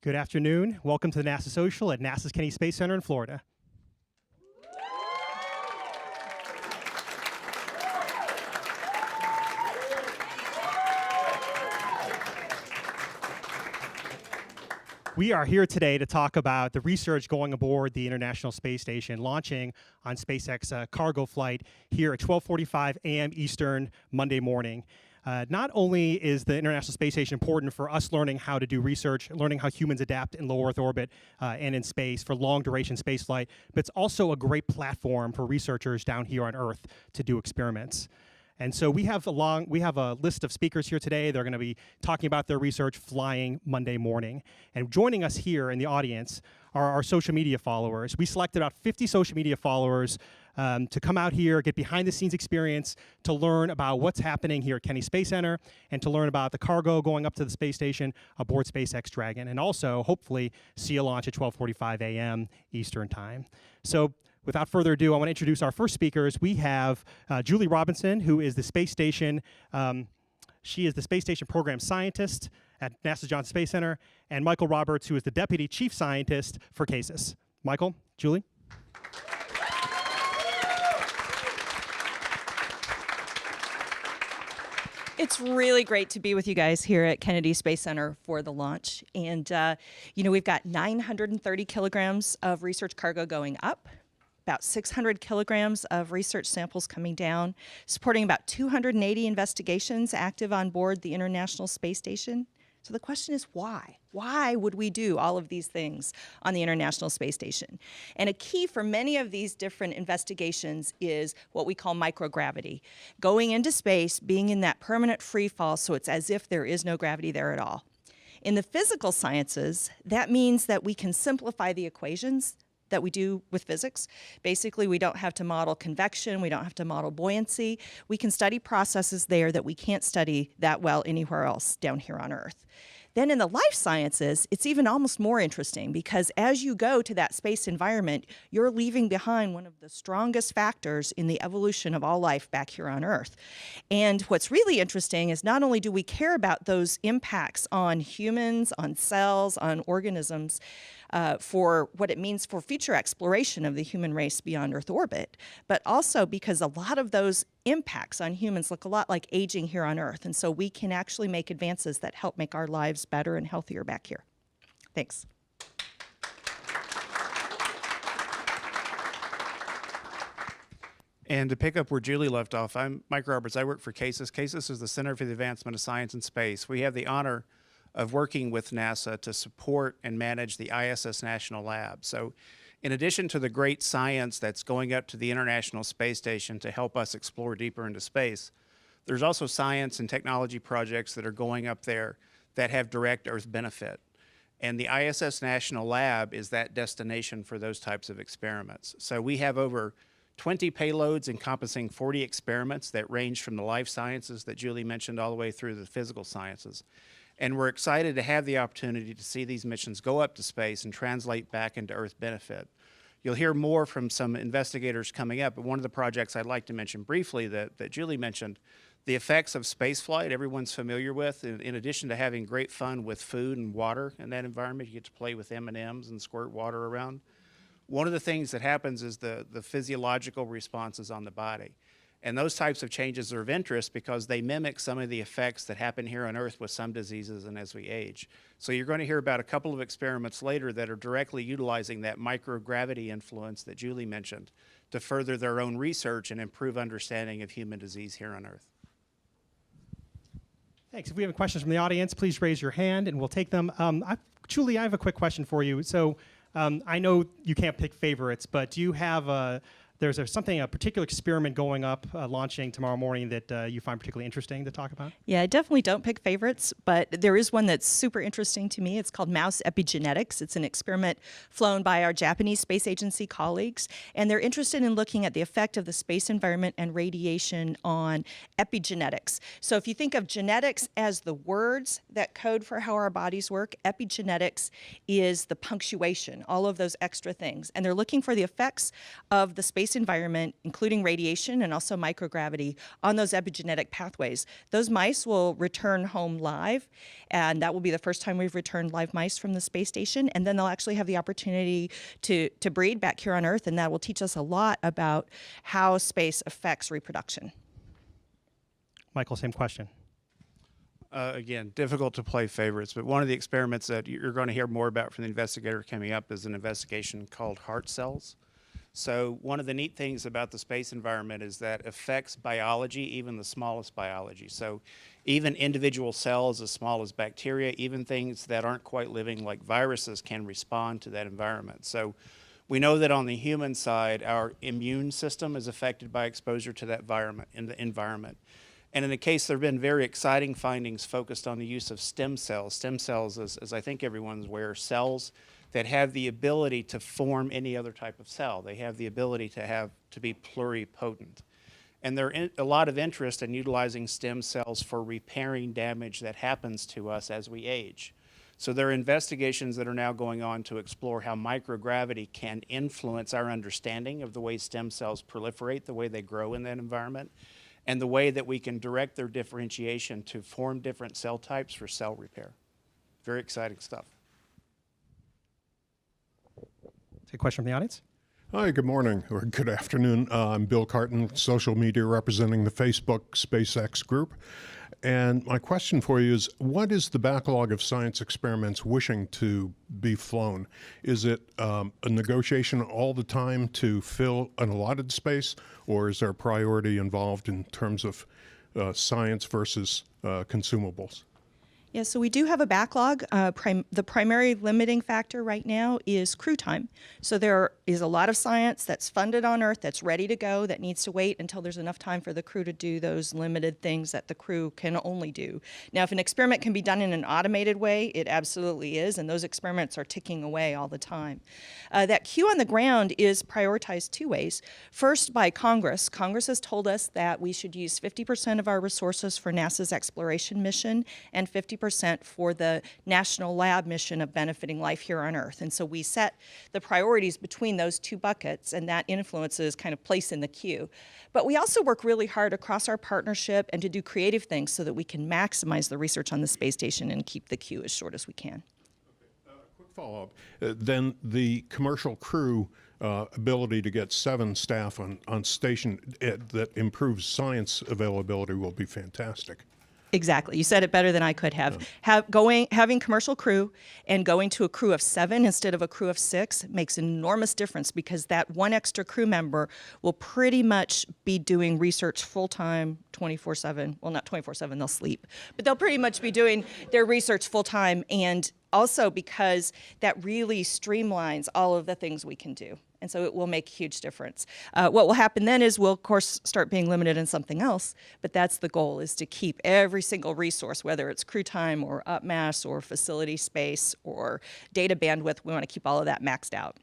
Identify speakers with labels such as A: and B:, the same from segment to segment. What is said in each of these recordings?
A: Good afternoon. Welcome to the NASA Social at NASA's Kennedy Space Center in Florida. We are here today to talk about the research going aboard the International Space Station, launching on SpaceX cargo flight here at 12:45 a.m. Eastern Monday morning. Not only is the International Space Station important for us learning how to do research, learning how humans adapt in low Earth orbit and in space for long-duration spaceflight, but it's also a great platform for researchers down here on Earth to do experiments. And so we have a list of speakers here today. They're going to be talking about their research flying Monday morning. And joining us here in the audience are our social media followers. We selected about 50 social media followers to come out here, get behind-the-scenes experience, to learn about what's happening here at Kennedy Space Center, and to learn about the cargo going up to the space station aboard SpaceX Dragon, and also, hopefully, see a launch at 12:45 a.m. Eastern Time. So, without further ado, I want to introduce our first speakers. We have Julie Robinson, who is the space station. She is the space station program scientist at NASA's Johnson Space Center, and Michael Roberts, who is the deputy chief scientist for CASIS. Michael, Julie.
B: It's really great to be with you guys here at Kennedy Space Center for the launch. And, we've got 930 kilograms of research cargo going up, about 600 kilograms of research samples coming down, supporting about 280 investigations active on board the International Space Station. So the question is why? Why would we do all of these things on the International Space Station? And a key for many of these different investigations is what we call microgravity. Going into space, being in that permanent free fall, so it's as if there is no gravity there at all. In the physical sciences, that means that we can simplify the equations that we do with physics. Basically, we don't have to model convection, we don't have to model buoyancy. We can study processes there that we can't study that well anywhere else down here on Earth. Then in the life sciences, it's even almost more interesting because as you go to that space environment, you're leaving behind one of the strongest factors in the evolution of all life back here on Earth. And what's really interesting is not only do we care about those impacts on humans, on cells, on organisms, for what it means for future exploration of the human race beyond Earth orbit, but also because a lot of those impacts on humans look a lot like aging here on Earth. And so we can actually make advances that help make our lives better and healthier back here. Thanks.
C: And to pick up where Julie left off, I'm Mike Roberts. I work for CASIS. CASIS is the Center for the Advancement of Science and Space. We have the honor of working with NASA to support and manage the ISS National Lab. So in addition to the great science that's going up to the International Space Station to help us explore deeper into space, there's also science and technology projects that are going up there that have direct Earth benefit. And the ISS National Lab is that destination for those types of experiments. So we have over 20 payloads encompassing 40 experiments that range from the life sciences that Julie mentioned all the way through the physical sciences. And we're excited to have the opportunity to see these missions go up to space and translate back into Earth benefit. You'll hear more from some investigators coming up, but one of the projects I'd like to mention briefly that Julie mentioned, the effects of spaceflight everyone's familiar with. In addition to having great fun with food and water in that environment, you get to play with M&Ms and squirt water around. One of the things that happens is the physiological responses on the body. And those types of changes are of interest because they mimic some of the effects that happen here on Earth with some diseases and as we age. So you're going to hear about a couple of experiments later that are directly utilizing that microgravity influence that Julie mentioned to further their own research and improve understanding of human disease here on Earth.
A: Thanks. If we have questions from the audience, please raise your hand and we'll take them. Julie, I have a quick question for you. So I know you can't pick favorites, but do you have there's a particular experiment going up, launching tomorrow morning that you find particularly interesting to talk about?
B: Yeah, I definitely don't pick favorites, but there is one that's super interesting to me. It's called mouse epigenetics. It's an experiment flown by our Japanese space agency colleagues, and they're interested in looking at the effect of the space environment and radiation on epigenetics. So if you think of genetics as the words that code for how our bodies work, epigenetics is the punctuation, all of those extra things. And they're looking for the effects of the space space environment, including radiation and also microgravity, on those epigenetic pathways. Those mice will return home live, and that will be the first time we've returned live mice from the space station, and then they'll actually have the opportunity to breed back here on Earth, and that will teach us a lot about how space affects reproduction.
A: Michael, same question.
C: Again, difficult to play favorites, but one of the experiments that you're going to hear more about from the investigator coming up is an investigation called heart cells. So one of the neat things about the space environment is that affects biology, even the smallest biology. So even individual cells as small as bacteria, even things that aren't quite living like viruses can respond to that environment. So we know that on the human side, our immune system is affected by exposure to that environment. And in the case, there have been very exciting findings focused on the use of stem cells. Stem cells, as I think everyone's aware, are cells that have the ability to form any other type of cell. They have the ability to be pluripotent. And there's a lot of interest in utilizing stem cells for repairing damage that happens to us as we age. So there are investigations that are now going on to explore how microgravity can influence our understanding of the way stem cells proliferate, the way they grow in that environment, and the way that we can direct their differentiation to form different cell types for cell repair. Very exciting stuff.
A: Take a question from the audience.
D: Hi, good morning, or good afternoon. I'm Bill Carton, social media representing the Facebook SpaceX group. And my question for you is, what is the backlog of science experiments wishing to be flown? Is it a negotiation all the time to fill an allotted space, or is there a priority involved in terms of science versus consumables?
B: Yeah, so we do have a backlog. The primary limiting factor right now is crew time. So there is a lot of science that's funded on Earth that's ready to go that needs to wait until there's enough time for the crew to do those limited things that the crew can only do. Now, if an experiment can be done in an automated way, it absolutely is, and those experiments are ticking away all the time. That queue on the ground is prioritized two ways. First, by Congress. Congress has told us that we should use 50% of our resources for NASA's exploration mission and 50% for the national lab mission of benefiting life here on Earth. And so we set the priorities between those two buckets, and that influences kind of place in the queue. But we also work really hard across our partnership and to do creative things so that we can maximize the research on the space station and keep the queue as short as we can.
D: Quick follow-up. Then the commercial crew ability to get 7 staff on station that improves science availability will be fantastic.
B: Exactly. You said it better than I could have. Having commercial crew and going to a crew of 7 instead of a crew of 6 makes an enormous difference, because that one extra crew member will pretty much be doing research full-time 24/7. Well, not 24/7, they'll sleep. But they'll pretty much be doing their research full-time, and also because that really streamlines all of the things we can do. And so it will make a huge difference. What will happen then is we'll, of course, start being limited in something else, but that's the goal, is to keep every single resource, whether it's crew time or up mass or facility space or data bandwidth, we want to keep all of that maxed out.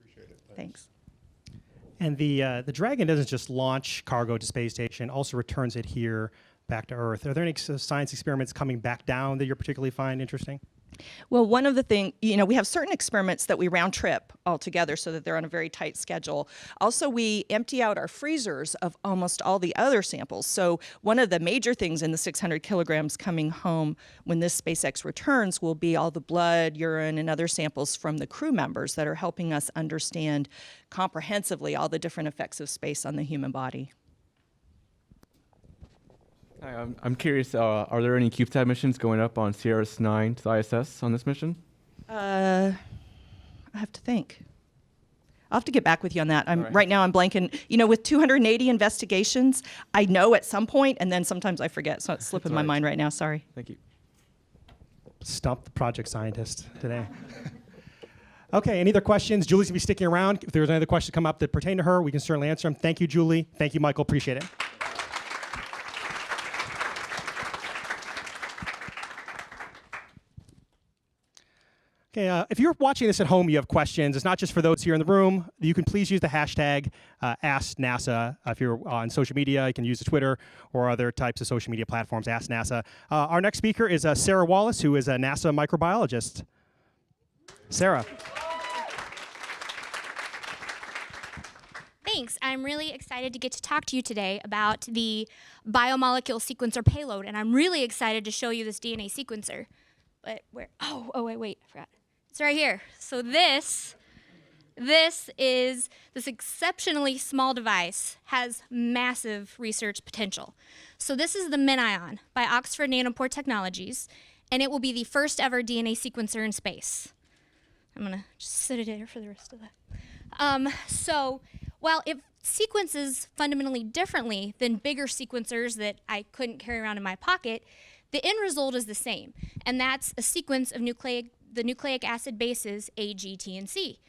D: Appreciate it.
B: Thanks.
A: And the Dragon doesn't just launch cargo to space station, also returns it here back to Earth. Are there any science experiments coming back down that you particularly find interesting?
B: Well, one of the things, we have certain experiments that we round trip altogether so that they're on a very tight schedule. Also, we empty out our freezers of almost all the other samples. So one of the major things in the 600 kilograms coming home when this SpaceX returns will be all the blood, urine, and other samples from the crew members that are helping us understand comprehensively all the different effects of space on the human body.
E: Hi, I'm curious, are there any CubeSat missions going up on CRS-9 to the ISS on this mission?
B: I have to think. I'll have to get back with you on that.
E: Right.
B: Right now I'm blanking. With 280 investigations, I know at some point, and then sometimes I forget, so it's slipping my mind right now. Sorry.
E: Thank you.
A: Stump the project scientist today. Okay, any other questions? Julie's going to be sticking around. If there's any other questions that come up that pertain to her, we can certainly answer them. Thank you, Julie. Thank you, Michael. Appreciate it. Okay, if you're watching this at home, you have questions. It's not just for those here in the room. You can please use the hashtag AskNASA. If you're on social media, you can use the Twitter or other types of social media platforms, Ask NASA. Our next speaker is Sarah Wallace, who is a NASA microbiologist. Sarah.
F: Thanks. I'm really excited to get to talk to you today about the biomolecule sequencer payload, and I'm really excited to show you this DNA sequencer. But where? Oh, wait, I forgot. It's right here. So this is this exceptionally small device, has massive research potential. So this is the MinION by Oxford Nanopore Technologies, and it will be the first ever DNA sequencer in space. I'm gonna just sit it here for the rest of that. So while it sequences fundamentally differently than bigger sequencers that I couldn't carry around in my pocket, the end result is the same, and that's a sequence of the nucleic acid bases A, G, T, and C.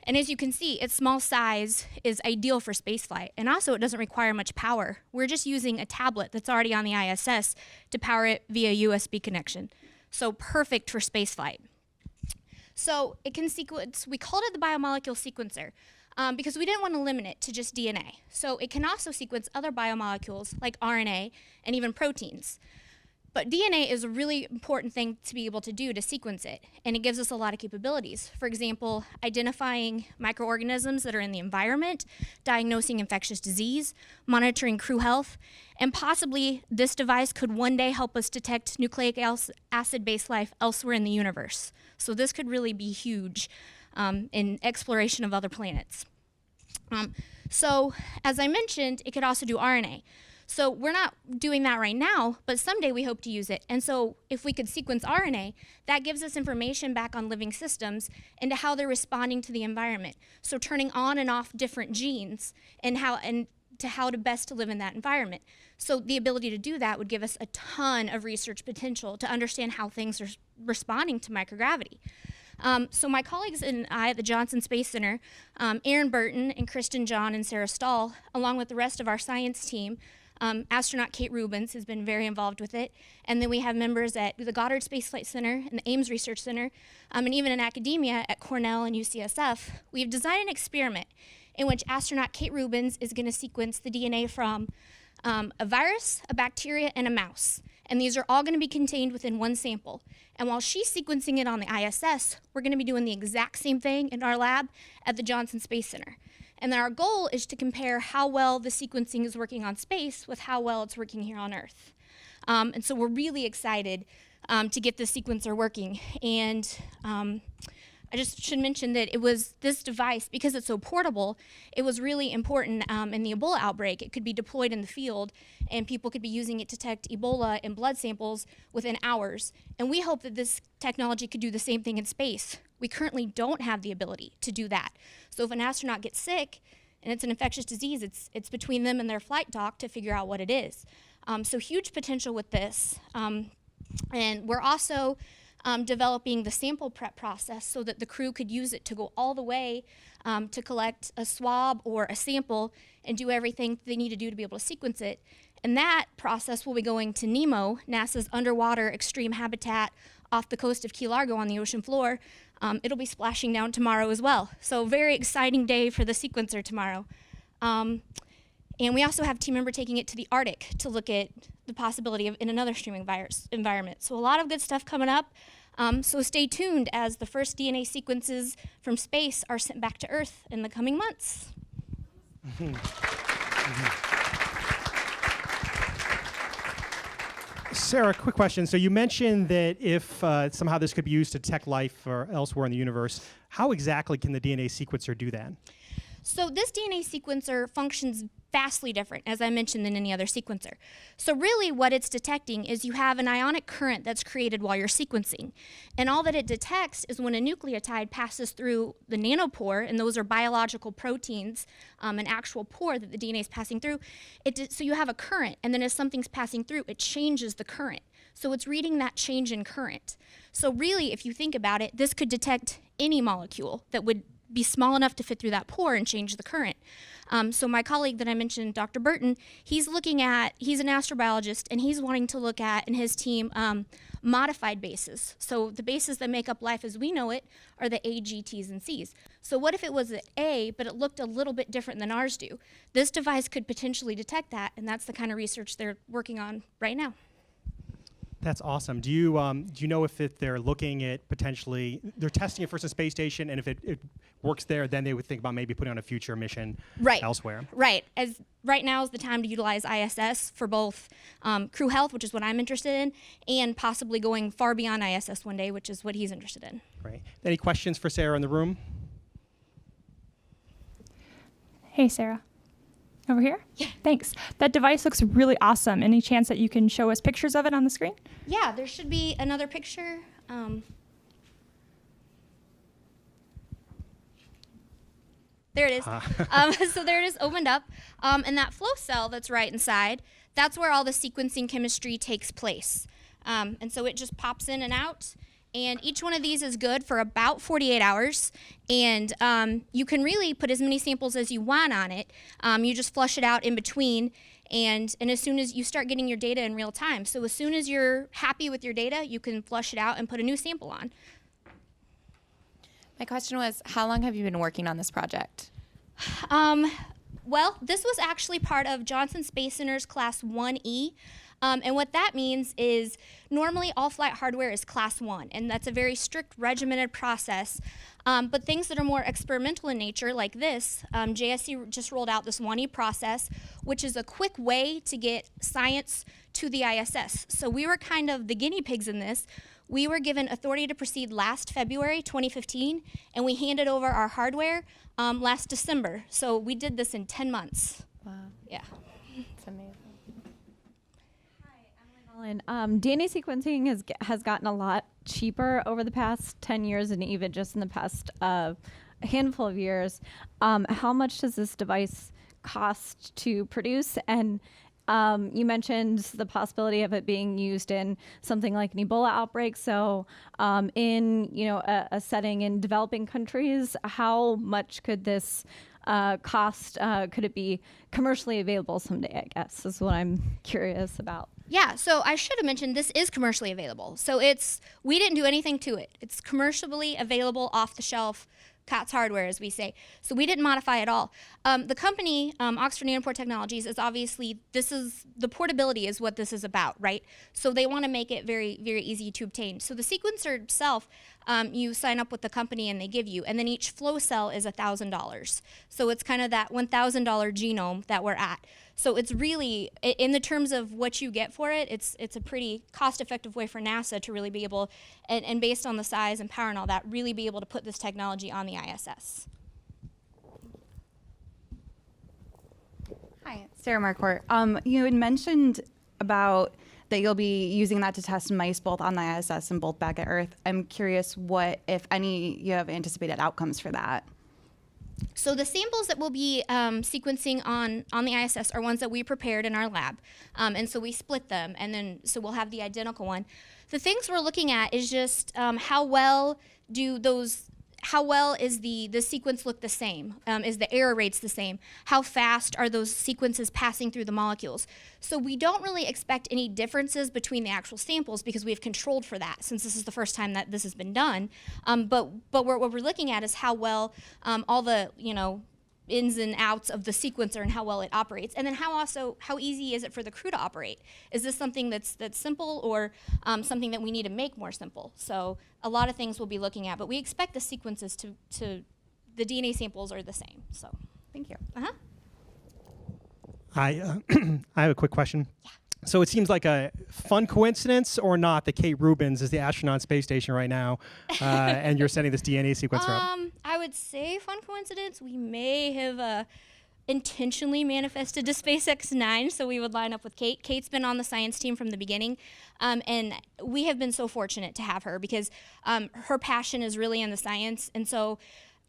F: And as you can see, its small size is ideal for spaceflight, and also it doesn't require much power. We're just using a tablet that's already on the ISS to power it via USB connection. So perfect for spaceflight. So it can sequence, we called it the biomolecule sequencer because we didn't want to limit it to just DNA. So it can also sequence other biomolecules like RNA and even proteins. But DNA is a really important thing to be able to do to sequence it, and it gives us a lot of capabilities. For example, identifying microorganisms that are in the environment, diagnosing infectious disease, monitoring crew health, and possibly this device could one day help us detect nucleic acid-based life elsewhere in the universe. So this could really be huge in exploration of other planets. So as I mentioned, it could also do RNA. So we're not doing that right now, but someday we hope to use it. And so if we could sequence RNA, that gives us information back on living systems into how they're responding to the environment. So turning on and off different genes and how to best to live in that environment. So the ability to do that would give us a ton of research potential to understand how things are responding to microgravity. So my colleagues and I at the Johnson Space Center, Aaron Burton and Kristen John and Sarah Stahl, along with the rest of our science team, astronaut Kate Rubens has been very involved with it. And then we have members at the Goddard Space Flight Center and the Ames Research Center, and even in academia at Cornell and UCSF. We've designed an experiment in which astronaut Kate Rubens is going to sequence the DNA from a virus, a bacteria, and a mouse. And these are all going to be contained within one sample. And while she's sequencing it on the ISS, we're going to be doing the exact same thing in our lab at the Johnson Space Center. And then our goal is to compare how well the sequencing is working on space with how well it's working here on Earth. And so we're really excited to get this sequencer working. And I just should mention that it was this device, because it's so portable, it was really important in the Ebola outbreak. It could be deployed in the field, and people could be using it to detect Ebola in blood samples within hours. And we hope that this technology could do the same thing in space. We currently don't have the ability to do that. So if an astronaut gets sick and it's an infectious disease, it's between them and their flight doc to figure out what it is. So huge potential with this. And we're also developing the sample prep process so that the crew could use it to go all the way to collect a swab or a sample and do everything they need to do to be able to sequence it. And that process will be going to NEMO, NASA's underwater extreme habitat off the coast of Key Largo on the ocean floor. It'll be splashing down tomorrow as well. So very exciting day for the sequencer tomorrow. And we also have a team member taking it to the Arctic to look at the possibility of in another streaming virus environment. So a lot of good stuff coming up. So stay tuned as the first DNA sequences from space are sent back to Earth in the coming months.
A: Sarah, quick question. So you mentioned that if somehow this could be used to detect life or elsewhere in the universe, how exactly can the DNA sequencer do that?
F: So this DNA sequencer functions vastly different, as I mentioned, than any other sequencer. So really what it's detecting is you have an ionic current that's created while you're sequencing. And all that it detects is when a nucleotide passes through the nanopore, and those are biological proteins, an actual pore that the DNA is passing through. So you have a current, and then as something's passing through, it changes the current. So it's reading that change in current. So really, if you think about it, this could detect any molecule that would be small enough to fit through that pore and change the current. So my colleague that I mentioned, Dr. Burton, he's an astrobiologist, and he's wanting to look at, and his team, modified bases. So the bases that make up life as we know it are the A, G, T's, and C's. So what if it was an A, but it looked a little bit different than ours do? This device could potentially detect that, and that's the kind of research they're working on right now.
A: That's awesome. Do you know if they're looking at potentially, they're testing it first in space station, and if it works there, then they would think about maybe putting on a future mission elsewhere?
F: Right. As right now is the time to utilize ISS for both crew health, which is what I'm interested in, and possibly going far beyond ISS one day, which is what he's interested in.
A: Great. Any questions for Sarah in the room?
G: Hey, Sarah. Over here? Yeah. Thanks. That device looks really awesome. Any chance that you can show us pictures of it on the screen?
F: Yeah, there should be another picture. There it is. So there it is opened up. And that flow cell that's right inside, that's where all the sequencing chemistry takes place. And so it just pops in and out. And each one of these is good for about 48 hours. And you can really put as many samples as you want on it. You just flush it out in between. And as soon as you start getting your data in real time. So as soon as you're happy with your data, you can flush it out and put a new sample on.
H: My question was, how long have you been working on this project?
F: Well, this was actually part of Johnson Space Center's Class 1E. And what that means is normally all flight hardware is Class 1, and that's a very strict regimented process. But things that are more experimental in nature, like this, JSC just rolled out this 1E process, which is a quick way to get science to the ISS. So we were kind of the guinea pigs in this. We were given authority to proceed last February 2015, and we handed over our hardware last December. So we did this in 10 months.
H: Wow.
F: Yeah.
H: It's amazing.
I: DNA sequencing has gotten a lot cheaper over the past 10 years and even just in the past handful of years. How much does this device cost to produce? And you mentioned the possibility of it being used in something like an Ebola outbreak. So in a setting in developing countries, how much could this cost? Could it be commercially available someday, I guess, is what I'm curious about.
F: Yeah, so I should have mentioned this is commercially available. So we didn't do anything to it. It's commercially available off the shelf, COTS hardware, as we say. So we didn't modify at all. The company, Oxford Nanopore Technologies, is obviously, the portability is what this is about, right? So they want to make it very, very easy to obtain. So the sequencer itself, you sign up with the company and they give you, and then each flow cell is $1,000. So it's kind of that $1,000 genome that we're at. So it's really, in the terms of what you get for it, it's a pretty cost-effective way for NASA to really be able, and based on the size and power and all that, really be able to put this technology on the ISS.
H: Hi, Sarah Marquardt. You had mentioned about that you'll be using that to test mice both on the ISS and both back at Earth. I'm curious what, if any, you have anticipated outcomes for that.
F: So the samples that we'll be sequencing on the ISS are ones that we prepared in our lab. And so we split them, and then so we'll have the identical one. The things we're looking at is just how well is the sequence look the same? Is the error rates the same? How fast are those sequences passing through the molecules? So we don't really expect any differences between the actual samples because we've controlled for that since this is the first time that this has been done. But what we're looking at is how well all the ins and outs of the sequencer and how well it operates, and then how easy is it for the crew to operate? Is this something that's simple or something that we need to make more simple? So a lot of things we'll be looking at, but we expect the sequences to the DNA samples are the same. So
H: Thank you.
A: I have a quick question. Yeah. So it seems like a fun coincidence or not that Kate Rubins is the astronaut on space station right now, and you're sending this DNA sequencer up.
F: I would say fun coincidence. We may have intentionally manifested to SpaceX 9, so we would line up with Kate. Kate's been on the science team from the beginning, and we have been so fortunate to have her because her passion is really in the science, and so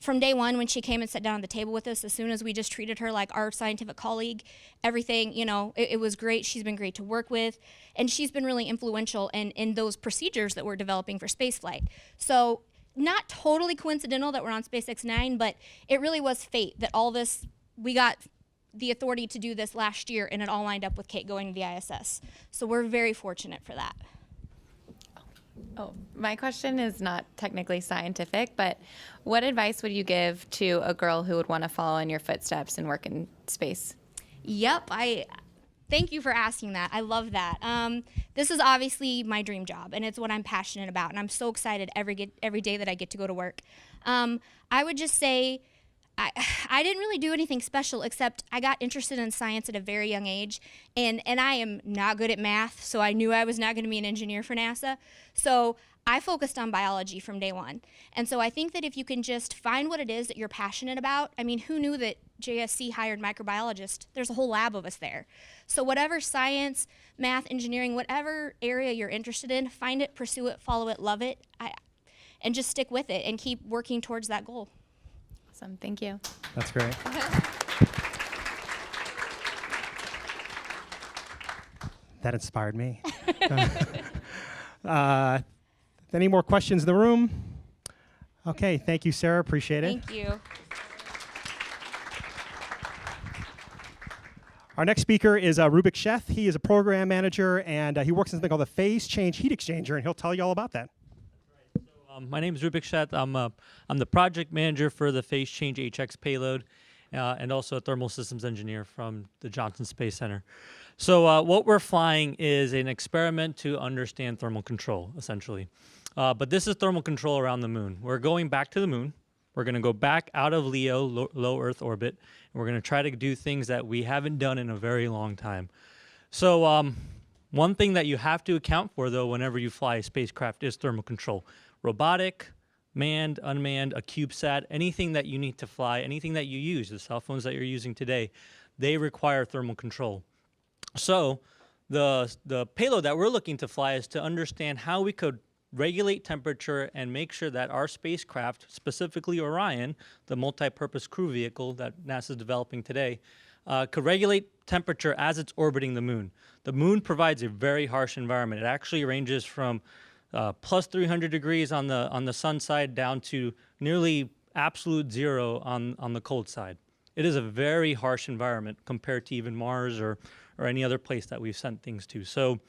F: from day one, when she came and sat down at the table with us, as soon as we just treated her like our scientific colleague, everything, it was great. She's been great to work with, and she's been really influential in those procedures that we're developing for spaceflight. So not totally coincidental that we're on SpaceX 9, but it really was fate that all this, we got the authority to do this last year, and it all lined up with Kate going to the ISS. So we're very fortunate for that.
H: Oh, my question is not technically scientific, but what advice would you give to a girl who would want to follow in your footsteps and work in space?
F: Yep, Thank you for asking that. I love that. This is obviously my dream job, and it's what I'm passionate about, and I'm so excited every day that I get to go to work. I would just say I didn't really do anything special, except I got interested in science at a very young age, and I am not good at math, so I knew I was not going to be an engineer for NASA. So I focused on biology from day one. And so I think that if you can just find what it is that you're passionate about, I mean, who knew that JSC hired microbiologists? There's a whole lab of us there. So whatever science, math, engineering, whatever area you're interested in, find it, pursue it, follow it, love it, and just stick with it and keep working towards that goal.
J: Awesome. Thank you.
A: That's great. That inspired me. Any more questions in the room? Okay, thank you, Sarah. Appreciate it.
F: Thank you.
A: Our next speaker is Rubik Sheth. He is a program manager, and he works in something called the phase change heat exchanger, and he'll tell you all about that.
K: My name is Rubik Sheth. I'm the project manager for the phase change HX payload, and also a thermal systems engineer from the Johnson Space Center. So what we're flying is an experiment to understand thermal control, essentially. But this is thermal control around the moon. We're going back to the moon. We're going to go back out of LEO, low Earth orbit, and we're going to try to do things that we haven't done in a very long time. So one thing that you have to account for, though, whenever you fly a spacecraft is thermal control. Robotic, manned, unmanned, a CubeSat, anything that you need to fly, anything that you use, the cell phones that you're using today, they require thermal control. So the payload that we're looking to fly is to understand how we could regulate temperature and make sure that our spacecraft, specifically Orion, the multi-purpose crew vehicle that NASA is developing today, could regulate temperature as it's orbiting the moon. The moon provides a very harsh environment. It actually ranges from plus 300 degrees on the sun side down to nearly absolute zero on the cold side. It is a very harsh environment compared to even Mars or any other place that we've sent things to. So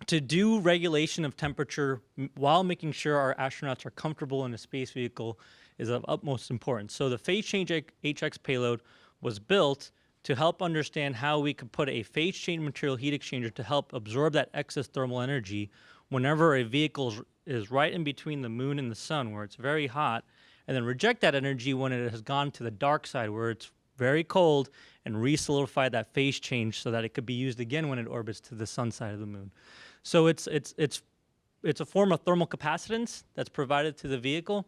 K: to do regulation of temperature while making sure our astronauts are comfortable in a space vehicle is of utmost importance. So the phase change HX payload was built to help understand how we could put a phase change material heat exchanger to help absorb that excess thermal energy whenever a vehicle is right in between the moon and the sun where it's very hot, and then reject that energy when it has gone to the dark side where it's very cold and re-solidify that phase change so that it could be used again when it orbits to the sun side of the moon. So it's a form of thermal capacitance that's provided to the vehicle.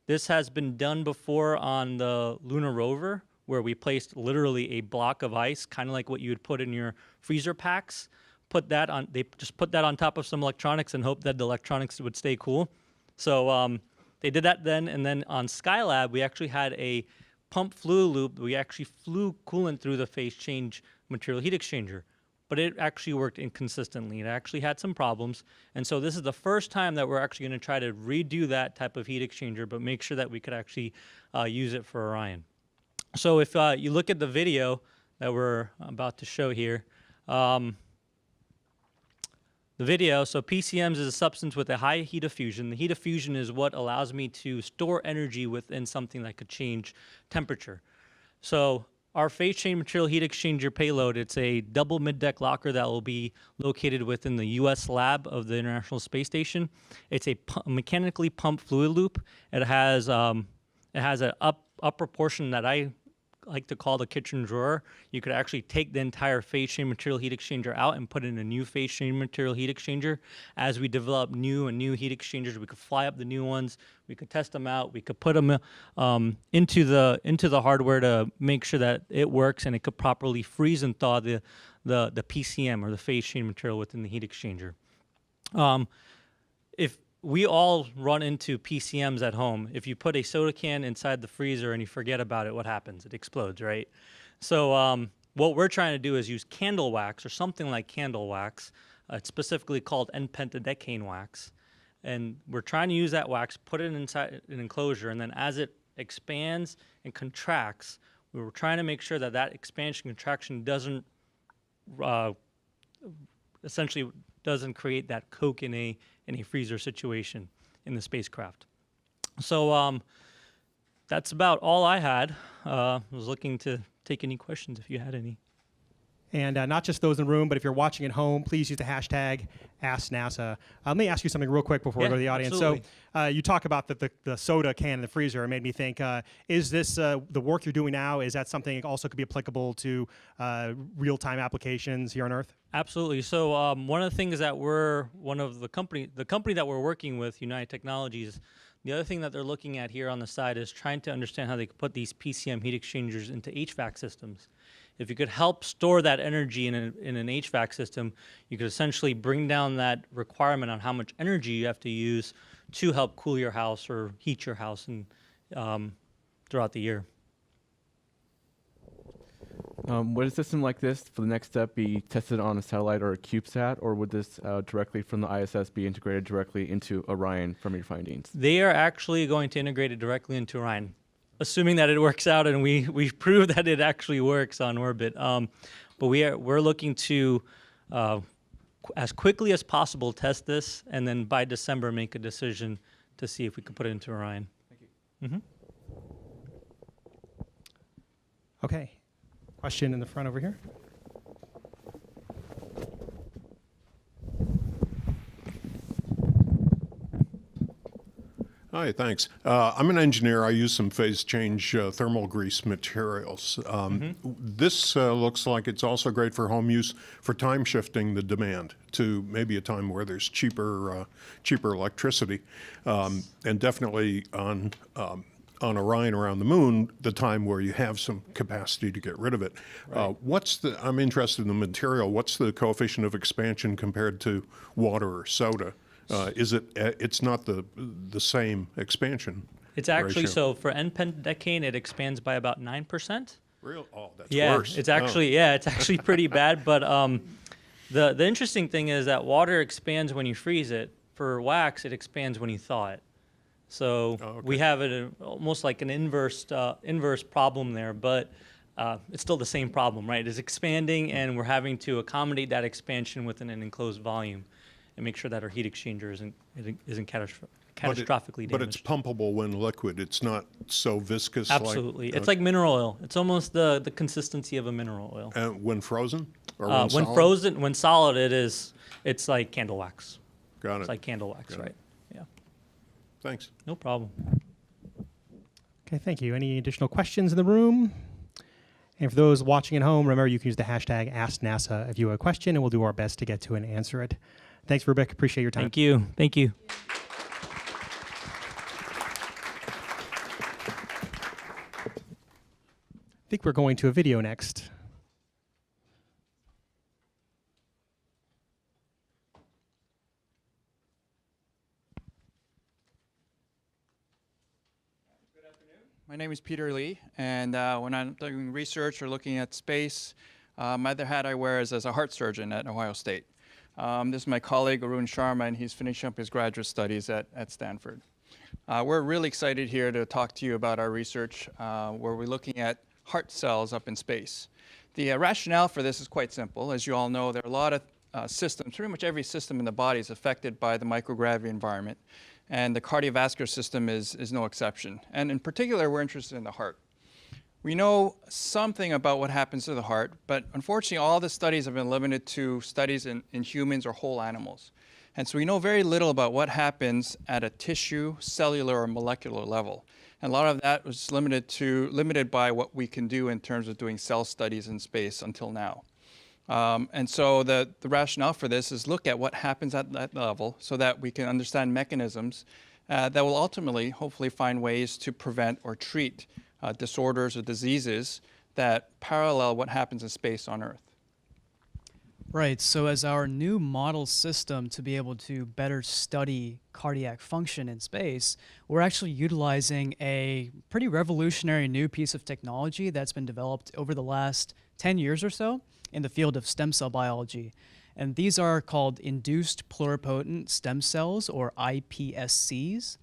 K: This has been done before on the lunar rover, where we placed literally a block of ice, kind of like what you would put in your freezer packs. They just put that on top of some electronics and hope that the electronics would stay cool. So they did that then, and then on Skylab, we actually had a pump fluid loop. We actually flew coolant through the phase change material heat exchanger, but it actually worked inconsistently. It actually had some problems, and so this is the first time that we're actually going to try to redo that type of heat exchanger, but make sure that we could actually use it for Orion. So if you look at the video that we're about to show here, the video, so PCMs is a substance with a high heat of fusion. The heat of fusion is what allows me to store energy within something that could change temperature. So our phase change material heat exchanger payload, it's a double mid-deck locker that will be located within the U.S. lab of the International Space Station. It's a mechanically pumped fluid loop. It has an upper portion that I like to call the kitchen drawer. You could actually take the entire phase change material heat exchanger out and put in a new phase change material heat exchanger. As we develop new heat exchangers, we could fly up the new ones, we could test them out, we could put them into the hardware to make sure that it works and it could properly freeze and thaw the PCM or the phase change material within the heat exchanger. If we all run into PCMs at home. If you put a soda can inside the freezer and you forget about it, what happens? It explodes, right? So what we're trying to do is use candle wax or something like candle wax. It's specifically called N-pentadecane wax. And we're trying to use that wax, put it inside an enclosure, and then as it expands and contracts, we were trying to make sure that that expansion contraction doesn't essentially doesn't create that Coke in a freezer situation in the spacecraft. So that's about all I had. I was looking to take any questions if you had any.
A: And not just those in the room, but if you're watching at home, please use the hashtag AskNASA. Let me ask you something real quick before we go to the audience.
K: Absolutely.
A: So you talk about the soda can in the freezer. It made me think, is this the work you're doing now, is that something that also could be applicable to real-time applications here on Earth?
K: Absolutely. So one of the things that the company that we're working with, United Technologies, the other thing that they're looking at here on the side is trying to understand how they could put these PCM heat exchangers into HVAC systems. If you could help store that energy in an HVAC system, you could essentially bring down that requirement on how much energy you have to use to help cool your house or heat your house throughout the year.
E: Would a system like this, for the next step, be tested on a satellite or a CubeSat, or would this directly from the ISS be integrated directly into Orion from your findings?
K: They are actually going to integrate it directly into Orion, assuming that it works out and we prove that it actually works on orbit. But we're looking to, as quickly as possible, test this, and then by December make a decision to see if we can put it into Orion.
E: Thank you.
K: Mm-hmm.
A: Okay. Question in the front over here.
D: Hi, thanks. I'm an engineer. I use some phase change thermal grease materials. This looks like it's also great for home use for time shifting the demand to maybe a time where there's cheaper electricity, and definitely on Orion around the moon, the time where you have some capacity to get rid of it.
K: Right.
D: I'm interested in the material. What's the coefficient of expansion compared to water or soda? It's not the same expansion.
K: It's actually,
D: ratio.
K: so for N-pentadecane, it expands by about 9%.
D: Real? Oh, that's
K: Yeah,
D: worse.
K: it's actually it's actually pretty bad. But the interesting thing is that water expands when you freeze it. For wax, it expands when you thaw it. So we have almost like an inverse problem there, but it's still the same problem, right? It's expanding, and we're having to accommodate that expansion within an enclosed volume, and make sure that our heat exchanger isn't catastrophically damaged.
D: But it's pumpable when liquid. It's not so viscous.
K: Absolutely, it's like mineral oil. It's almost the consistency of a mineral oil.
D: And when frozen, or
K: when
D: solid?
K: frozen, when solid, it's like candle wax.
D: Got it.
K: It's like candle wax,
D: Got it.
K: right? Yeah.
D: Thanks.
K: No problem.
A: Okay, thank you. Any additional questions in the room? And for those watching at home, remember you can use the hashtag AskNASA if you have a question, and we'll do our best to get to and answer it. Thanks, Rubik. Appreciate your time.
K: Thank you. Thank you.
A: I think we're going to a video next.
L: My name is Peter Lee, and when I'm doing research or looking at space, my other hat I wear is as a heart surgeon at Ohio State. This is my colleague, Arun Sharma, and he's finishing up his graduate studies at Stanford. We're really excited here to talk to you about our research where we're looking at heart cells up in space. The rationale for this is quite simple. As you all know, there are a lot of systems, pretty much every system in the body is affected by the microgravity environment. And the cardiovascular system is no exception. And in particular, we're interested in the heart. We know something about what happens to the heart, but unfortunately, all the studies have been limited to studies in humans or whole animals. And so we know very little about what happens at a tissue, cellular, or molecular level. And a lot of that was limited by what we can do in terms of doing cell studies in space until now. And so the rationale for this is look at what happens at that level so that we can understand mechanisms that will ultimately, hopefully, find ways to prevent or treat disorders or diseases that parallel what happens in space on Earth.
M: Right, so as our new model system to be able to better study cardiac function in space, we're actually utilizing a pretty revolutionary new piece of technology that's been developed over the last 10 years or so in the field of stem cell biology. And these are called induced pluripotent stem cells, or iPSCs.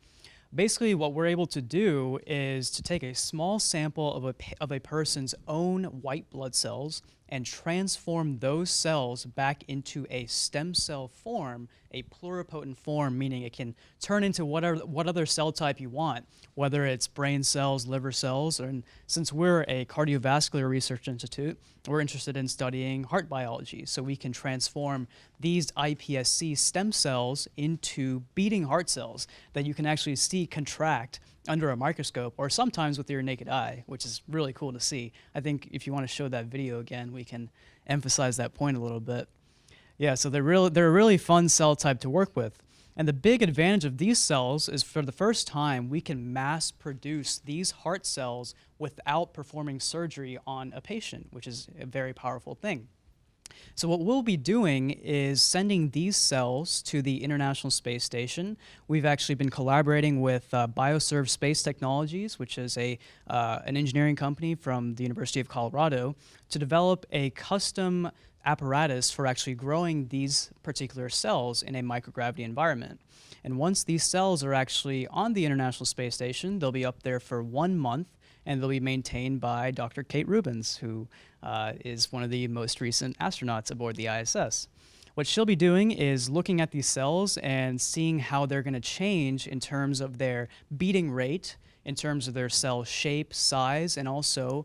M: Basically, what we're able to do is to take a small sample of a person's own white blood cells and transform those cells back into a stem cell form, a pluripotent form, meaning it can turn into what other cell type you want, whether it's brain cells, liver cells, and since we're a cardiovascular research institute, we're interested in studying heart biology. So we can transform these iPSC stem cells into beating heart cells that you can actually see contract under a microscope or sometimes with your naked eye, which is really cool to see. I think if you want to show that video again, we can emphasize that point a little bit. Yeah, so they're a really fun cell type to work with. And the big advantage of these cells is for the first time, we can mass produce these heart cells without performing surgery on a patient, which is a very powerful thing. So what we'll be doing is sending these cells to the International Space Station. We've actually been collaborating with Bioserve Space Technologies, which is an engineering company from the University of Colorado, to develop a custom apparatus for actually growing these particular cells in a microgravity environment. And once these cells are actually on the International Space Station, they'll be up there for 1 month, and they'll be maintained by Dr. Kate Rubins, who is one of the most recent astronauts aboard the ISS. What she'll be doing is looking at these cells and seeing how they're going to change in terms of their beating rate, in terms of their cell shape, size, and also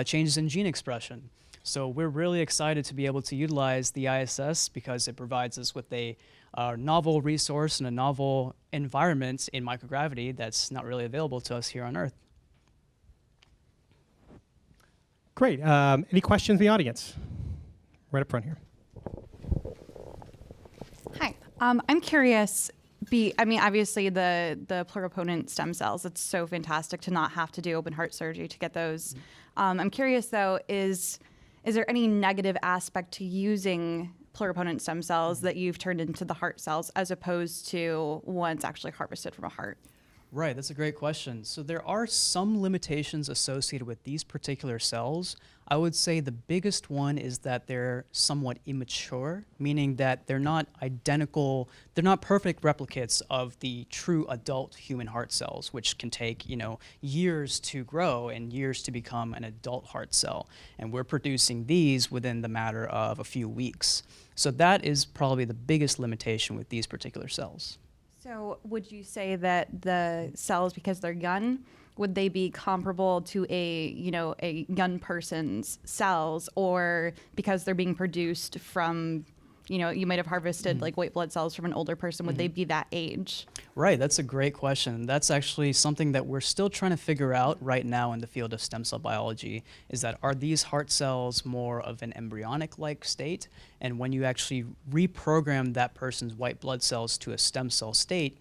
M: changes in gene expression. So we're really excited to be able to utilize the ISS because it provides us with a novel resource and a novel environment in microgravity that's not really available to us here on Earth.
A: Great. Any questions in the audience? Right up front here.
H: Hi. I'm curious. Obviously the pluripotent stem cells, it's so fantastic to not have to do open heart surgery to get those. I'm curious though, is there any negative aspect to using pluripotent stem cells that you've turned into the heart cells as opposed to ones actually harvested from a heart?
M: Right, that's a great question. So there are some limitations associated with these particular cells. I would say the biggest one is that they're somewhat immature, meaning that they're not identical, they're not perfect replicates of the true adult human heart cells, which can take, years to grow and years to become an adult heart cell. And we're producing these within the matter of a few weeks. So that is probably the biggest limitation with these particular cells.
H: So would you say that the cells, because they're young, would they be comparable to a young person's cells, or because they're being produced from, you might have harvested like white blood cells from an older person, would they be that age?
M: Right, that's a great question. That's actually something that we're still trying to figure out right now in the field of stem cell biology, is that are these heart cells more of an embryonic-like state? And when you actually reprogram that person's white blood cells to a stem cell state,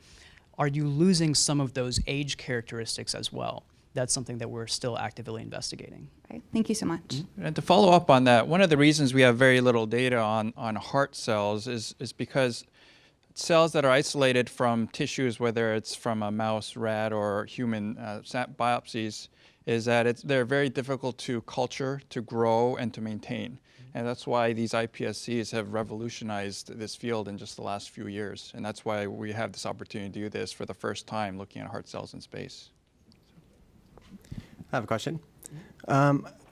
M: are you losing some of those age characteristics as well? That's something that we're still actively investigating.
H: Right. Thank you so much.
L: And to follow up on that, one of the reasons we have very little data on heart cells is because cells that are isolated from tissues, whether it's from a mouse, rat, or human biopsies, is that they're very difficult to culture, to grow, and to maintain. And that's why these iPSCs have revolutionized this field in just the last few years. And that's why we have this opportunity to do this for the first time, looking at heart cells in space.
N: I have a question.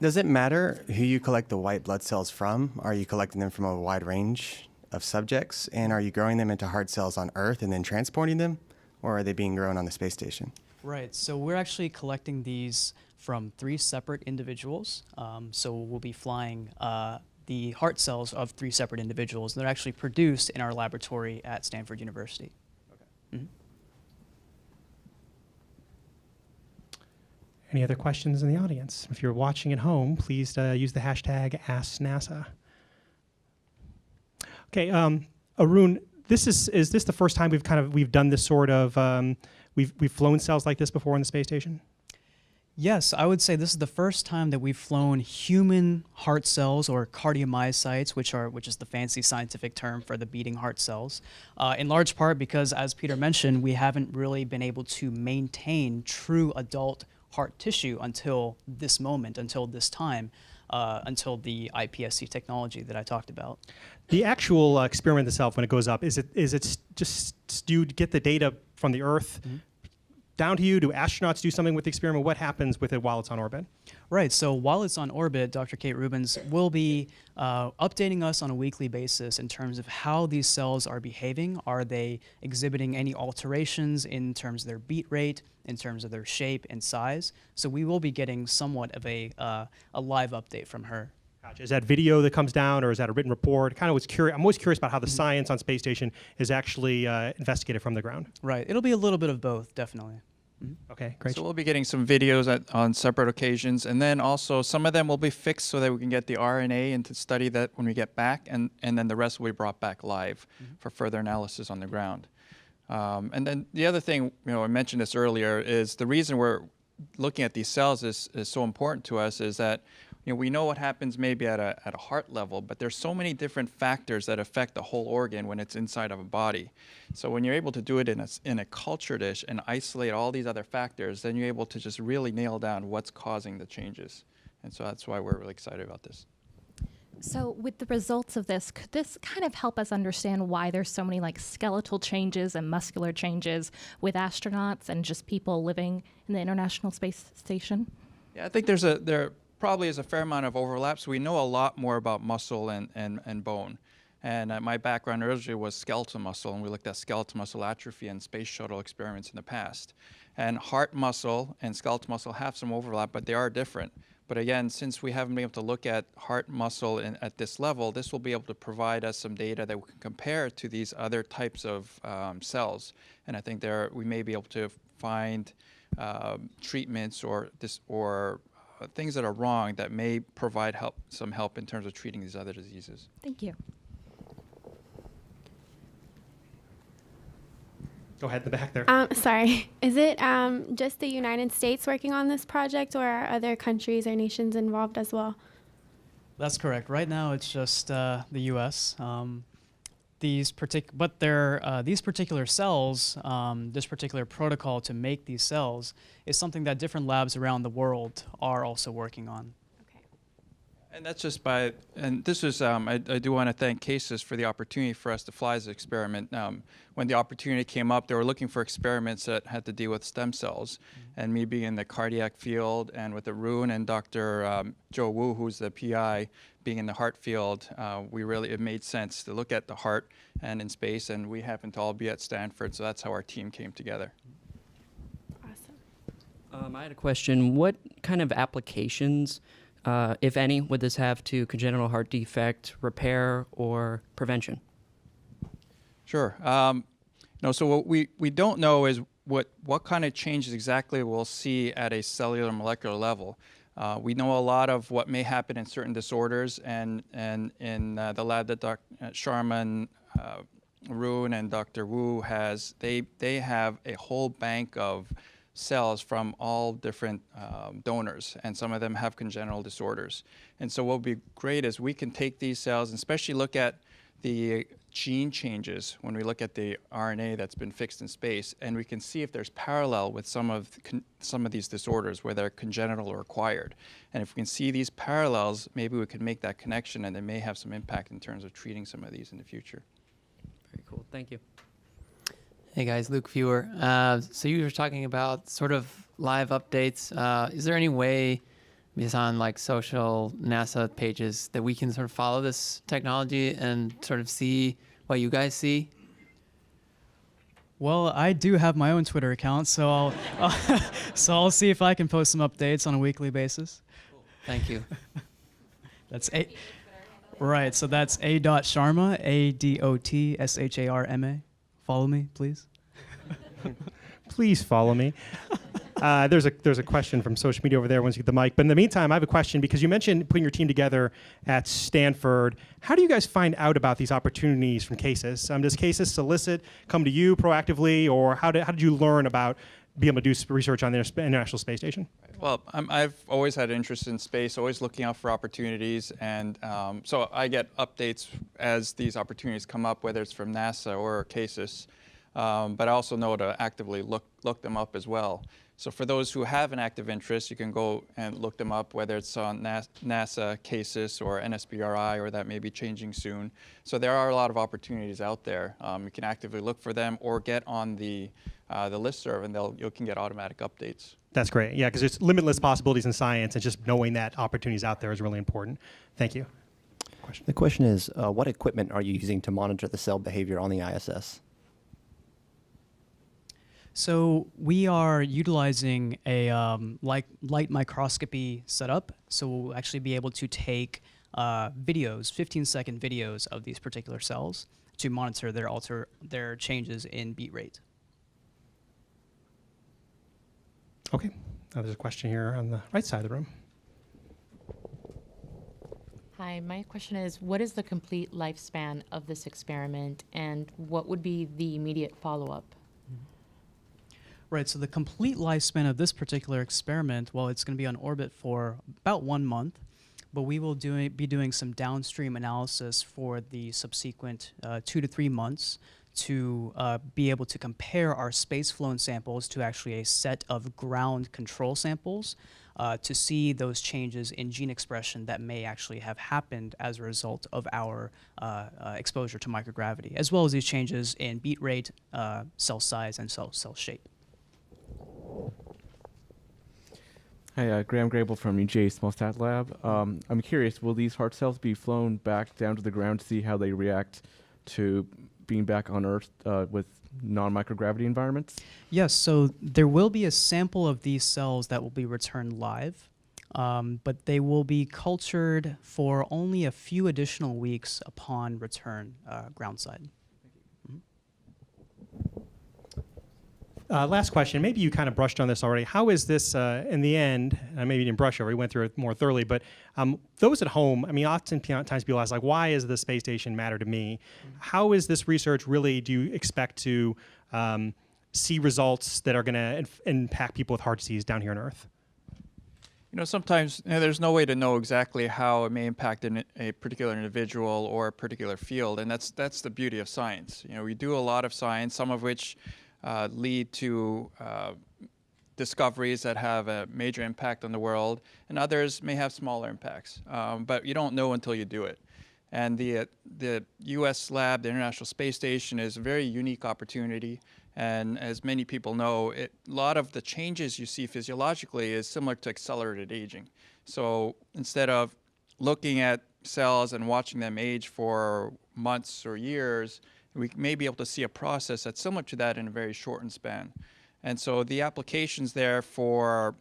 N: Does it matter who you collect the white blood cells from? Are you collecting them from a wide range of subjects? And are you growing them into heart cells on Earth and then transporting them? Or are they being grown on the space station?
M: Right, so we're actually collecting these from 3 separate individuals. So we'll be flying the heart cells of 3 separate individuals. And they're actually produced in our laboratory at Stanford University. Okay. Mm-hmm.
A: Any other questions in the audience? If you're watching at home, please use the hashtag AskNASA. Okay, Arun, is this the first time we've done this sort of we've flown cells like this before on the space station?
M: Yes, I would say this is the first time that we've flown human heart cells, or cardiomyocytes, which is the fancy scientific term for the beating heart cells, in large part because, as Peter mentioned, we haven't really been able to maintain true adult heart tissue until this moment, until this time, until the iPSC technology that I talked about.
A: The actual experiment itself, when it goes up, is it just, do you get the data from the Earth, down to you? Do astronauts do something with the experiment? What happens with it while it's on orbit?
M: Right, so while it's on orbit, Dr. Kate Rubens will be updating us on a weekly basis in terms of how these cells are behaving. Are they exhibiting any alterations in terms of their beat rate, in terms of their shape and size? So we will be getting somewhat of a live update from her.
A: Gotcha. Is that video that comes down, or is that a written report? Kind of was curious. I'm always curious about how the science on space station is actually investigated from the ground.
M: Right, it'll be a little bit of both, definitely.
A: Okay, great.
L: So we'll be getting some videos on separate occasions, and then also some of them will be fixed so that we can get the RNA and to study that when we get back, and then the rest will be brought back live for further analysis on the ground. And then the other thing, I mentioned this earlier, is the reason we're looking at these cells is so important to us is that we know what happens maybe at a heart level, but there's so many different factors that affect the whole organ when it's inside of a body. So when you're able to do it in a culture dish and isolate all these other factors, then you're able to just really nail down what's causing the changes. And so that's why we're really excited about this.
O: So with the results of this, could this kind of help us understand why there's so many like skeletal changes and muscular changes with astronauts and just people living in the International Space Station?
L: Yeah, I think there probably is a fair amount of overlap. So we know a lot more about muscle and bone. And my background originally was skeletal muscle, and we looked at skeletal muscle atrophy and space shuttle experiments in the past. And heart muscle and skeletal muscle have some overlap, but they are different. But again, since we haven't been able to look at heart muscle at this level, this will be able to provide us some data that we can compare to these other types of cells. And I think we may be able to find treatments or things that are wrong that may provide some help in terms of treating these other diseases.
O: Thank you.
A: Go ahead in the back there.
J: Sorry. Is it just the United States working on this project, or are other countries or nations involved as well?
M: That's correct. Right now, it's just the U.S. These particular cells, this particular protocol to make these cells is something that different labs around the world are also working on.
L: And that's just and this is, I do want to thank CASIS for the opportunity for us to fly this experiment. When the opportunity came up, they were looking for experiments that had to deal with stem cells. And me being in the cardiac field, and with Arun and Dr. Joe Wu, who's the PI, being in the heart field, it made sense to look at the heart and in space, and we happened to all be at Stanford, so that's how our team came together.
J: Awesome.
P: I had a question. What kind of applications, if any, would this have to congenital heart defect repair or prevention?
L: Sure. So what we don't know is what kind of changes exactly we'll see at a cellular molecular level. We know a lot of what may happen in certain disorders, and in the lab that Dr. Sharma, Arun, and Dr. Wu has, they have a whole bank of cells from all different donors, and some of them have congenital disorders. And so what would be great is we can take these cells and especially look at the gene changes when we look at the RNA that's been fixed in space, and we can see if there's parallel with some of these disorders, whether they're congenital or acquired. And if we can see these parallels, maybe we can make that connection, and they may have some impact in terms of treating some of these in the future.
P: Very cool. Thank you.
Q: Hey guys, Luke Fewer. So you were talking about sort of live updates. Is there any way, based on like social NASA pages, that we can sort of follow this technology and sort of see what you guys see?
M: Well, I do have my own Twitter account, so I'll see if I can post some updates on a weekly basis.
Q: Cool. Thank you.
M: That's right. So that's a.sharma, ADOTSHARMA. Follow me, please.
A: Please follow me. There's a question from social media over there once you get the mic. But in the meantime, I have a question, because you mentioned putting your team together at Stanford. How do you guys find out about these opportunities from CASIS? Does CASIS come to you proactively, or how did you learn about being able to do research on the International Space Station?
L: Well, I've always had an interest in space, always looking out for opportunities, and so I get updates as these opportunities come up, whether it's from NASA or CASIS. But I also know to actively look them up as well. So for those who have an active interest, you can go and look them up, whether it's on NASA CASIS or NSBRI, or that may be changing soon. So there are a lot of opportunities out there. You can actively look for them or get on the listserv, and you can get automatic updates.
A: That's great. Yeah, because there's limitless possibilities in science, and just knowing that opportunities out there is really important. Thank you.
R: The question is, what equipment are you using to monitor the cell behavior on the ISS?
M: So we are utilizing a light microscopy setup. So we'll actually be able to take videos, 15-second videos of these particular cells to monitor their changes in beat rate.
A: Okay. There's a question here on the right side of the room.
S: Hi, my question is, what is the complete lifespan of this experiment, and what would be the immediate follow-up?
M: Right, so the complete lifespan of this particular experiment, well, it's going to be on orbit for about 1 month, but we will be doing some downstream analysis for the subsequent 2 to 3 months to be able to compare our space-flown samples to actually a set of ground control samples to see those changes in gene expression that may actually have happened as a result of our exposure to microgravity, as well as these changes in beat rate, cell size, and cell shape.
E: Hi, Graham Grable from UGA Small Stat Lab. I'm curious, will these heart cells be flown back down to the ground to see how they react to being back on Earth with non-microgravity environments?
M: Yes, so there will be a sample of these cells that will be returned live, but they will be cultured for only a few additional weeks upon return groundside.
A: Last question. Maybe you kind of brushed on this already. How is this, in the end, maybe you didn't brush over, you went through it more thoroughly, but those at home, I mean, oftentimes people ask, like, why does the space station matter to me? How is this research really, do you expect to see results that are going to impact people with heart disease down here on Earth?
L: You know, sometimes there's no way to know exactly how it may impact a particular individual or a particular field, and that's the beauty of science. You know, we do a lot of science, some of which lead to discoveries that have a major impact on the world, and others may have smaller impacts. But you don't know until you do it. And the U.S. lab, the International Space Station, is a very unique opportunity. And as many people know, a lot of the changes you see physiologically is similar to accelerated aging. So instead of looking at cells and watching them age for months or years, we may be able to see a process that's similar to that in a very shortened span. And so the applications there for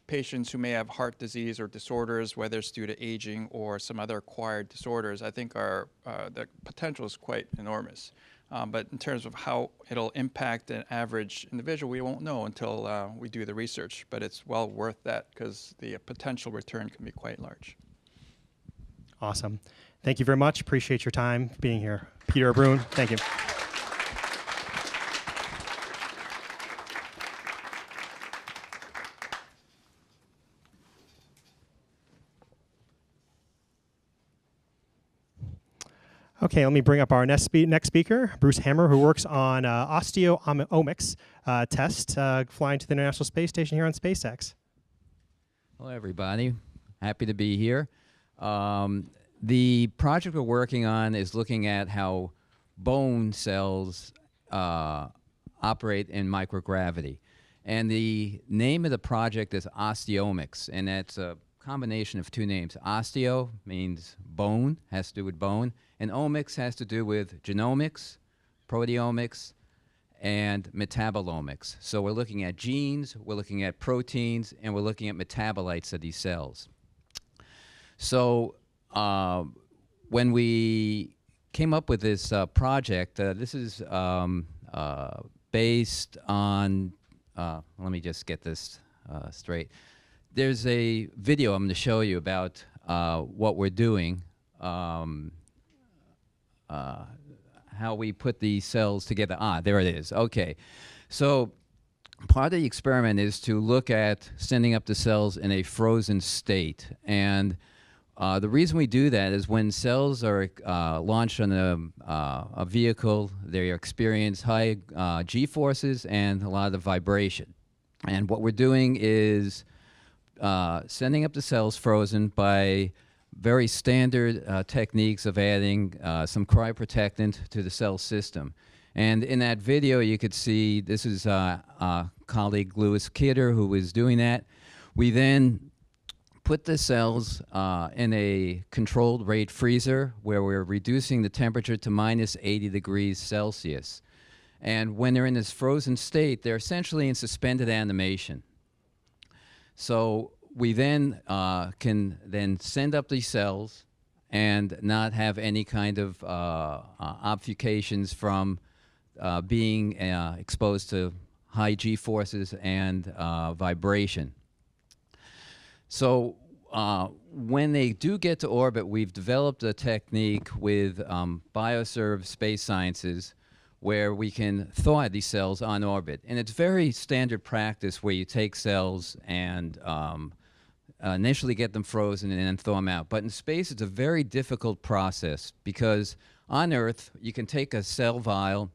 L: patients who may have heart disease or disorders, whether it's due to aging or some other acquired disorders, I think the potential is quite enormous. But in terms of how it'll impact an average individual, we won't know until we do the research. But it's well worth that because the potential return can be quite large.
A: Awesome. Thank you very much. Appreciate your time being here. Peter Bruin, thank you. Okay, let me bring up our next speaker, Bruce Hammer, who works on osteomics test flying to the International Space Station here on SpaceX.
T: Hello, everybody. Happy to be here. The project we're working on is looking at how bone cells operate in microgravity. And the name of the project is osteomics, and that's a combination of two names. Osteo means bone, has to do with bone, and omics has to do with genomics, proteomics, and metabolomics. So we're looking at genes, we're looking at proteins, and we're looking at metabolites of these cells. So when we came up with this project, this is based on, let me just get this straight. There's a video I'm going to show you about what we're doing, how we put these cells together. There it is. Okay. So part of the experiment is to look at sending up the cells in a frozen state. And the reason we do that is when cells are launched on a vehicle, they experience high G-forces and a lot of vibration. And what we're doing is sending up the cells frozen by very standard techniques of adding some cryoprotectant to the cell system. And in that video, you could see this is colleague Louis Kidder who was doing that. We then put the cells in a controlled rate freezer where we're reducing the temperature to minus 80 degrees Celsius. And when they're in this frozen state, they're essentially in suspended animation. So we then can then send up these cells and not have any kind of obfuscations from being exposed to high G forces and vibration. So when they do get to orbit, we've developed a technique with Bioserve Space Sciences where we can thaw these cells on orbit. And it's very standard practice where you take cells and initially get them frozen and then thaw them out. But in space, it's a very difficult process because on Earth, you can take a cell vial,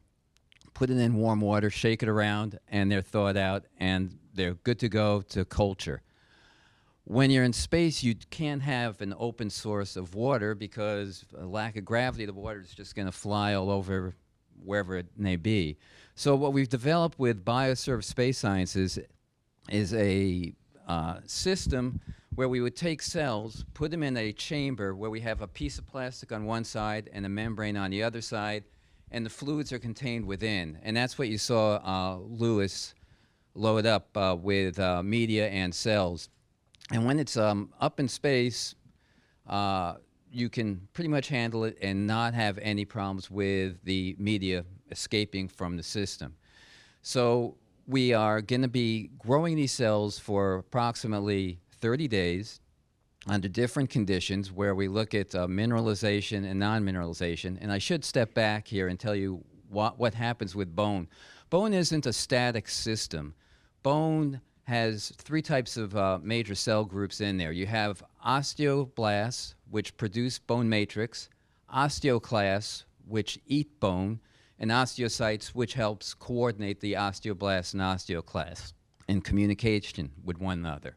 T: put it in warm water, shake it around, and they're thawed out, and they're good to go to culture. When you're in space, you can't have an open source of water because a lack of gravity, the water is just going to fly all over wherever it may be. So what we've developed with Bioserve Space Sciences is a system where we would take cells, put them in a chamber where we have a piece of plastic on one side and a membrane on the other side, and the fluids are contained within. And that's what you saw Louis load up with media and cells. And when it's up in space, you can pretty much handle it and not have any problems with the media escaping from the system. So we are going to be growing these cells for approximately 30 days under different conditions where we look at mineralization and non-mineralization. And I should step back here and tell you what happens with bone. Bone isn't a static system. Bone has three types of major cell groups in there. You have osteoblasts, which produce bone matrix, osteoclasts, which eat bone, and osteocytes, which helps coordinate the osteoblasts and osteoclasts in communication with one another.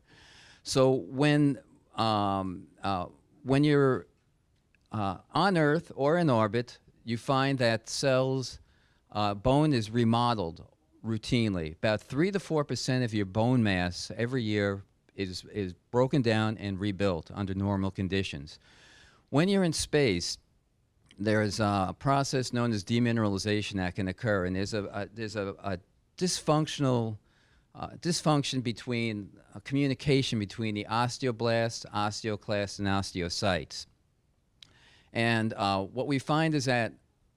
T: So when you're on Earth or in orbit, you find that cells, bone is remodeled routinely. About 3 to 4% of your bone mass every year is broken down and rebuilt under normal conditions. When you're in space, there's a process known as demineralization that can occur, and there's a dysfunction between communication between the osteoblasts, osteoclasts, and osteocytes. And what we find is that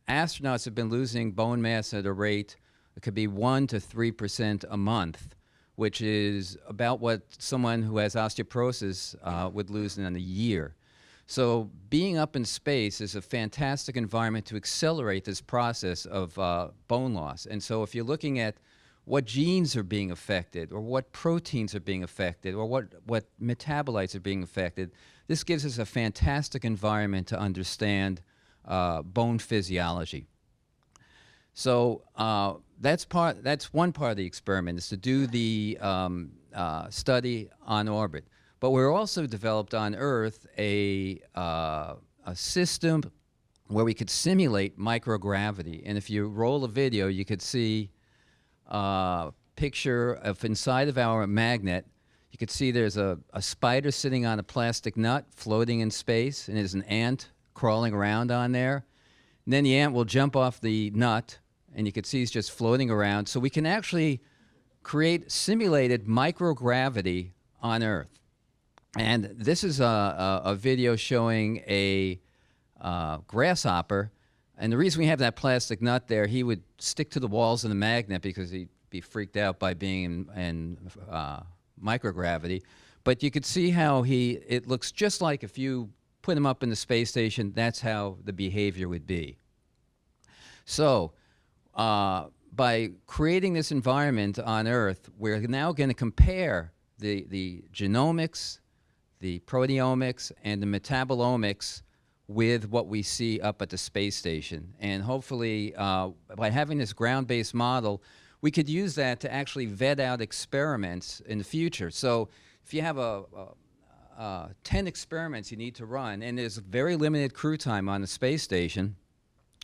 T: astronauts have been losing bone mass at a rate that could be 1 to 3% a month, which is about what someone who has osteoporosis would lose in a year. So being up in space is a fantastic environment to accelerate this process of bone loss. And so if you're looking at what genes are being affected or what proteins are being affected or what metabolites are being affected, this gives us a fantastic environment to understand bone physiology. So that's one part of the experiment, is to do the study on orbit. But we're also developed on Earth a system where we could simulate microgravity. And if you roll a video, you could see a picture of inside of our magnet. You could see there's a spider sitting on a plastic nut floating in space, and there's an ant crawling around on there. And then the ant will jump off the nut, and you can see he's just floating around. So we can actually create simulated microgravity on Earth. And this is a video showing a grasshopper. And the reason we have that plastic nut there, he would stick to the walls of the magnet because he'd be freaked out by being in microgravity. But you could see how it looks just like if you put him up in the space station, that's how the behavior would be. So by creating this environment on Earth, we're now going to compare the genomics, the proteomics, and the metabolomics with what we see up at the space station. And hopefully, by having this ground-based model, we could use that to actually vet out experiments in the future. So if you have 10 experiments you need to run, and there's very limited crew time on the space station,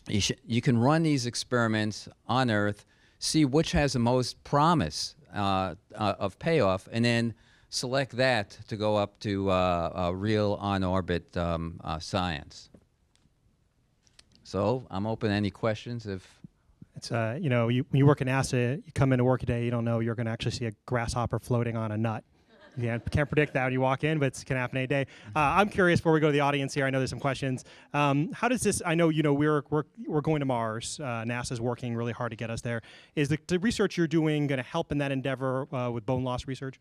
T: you can run these experiments on Earth, see which has the most promise of payoff, and then select that to go up to real on-orbit science. So I'm open to any questions. If
A: It's you know, when you work at NASA, you come into work a day, you don't know you're going to actually see a grasshopper floating on a nut. You can't predict that when you walk in, but it can happen any day. I'm curious before we go to the audience here. I know there's some questions. How does this? I know we're going to Mars. NASA's working really hard to get us there. Is the research you're doing going to help in that endeavor with bone loss research?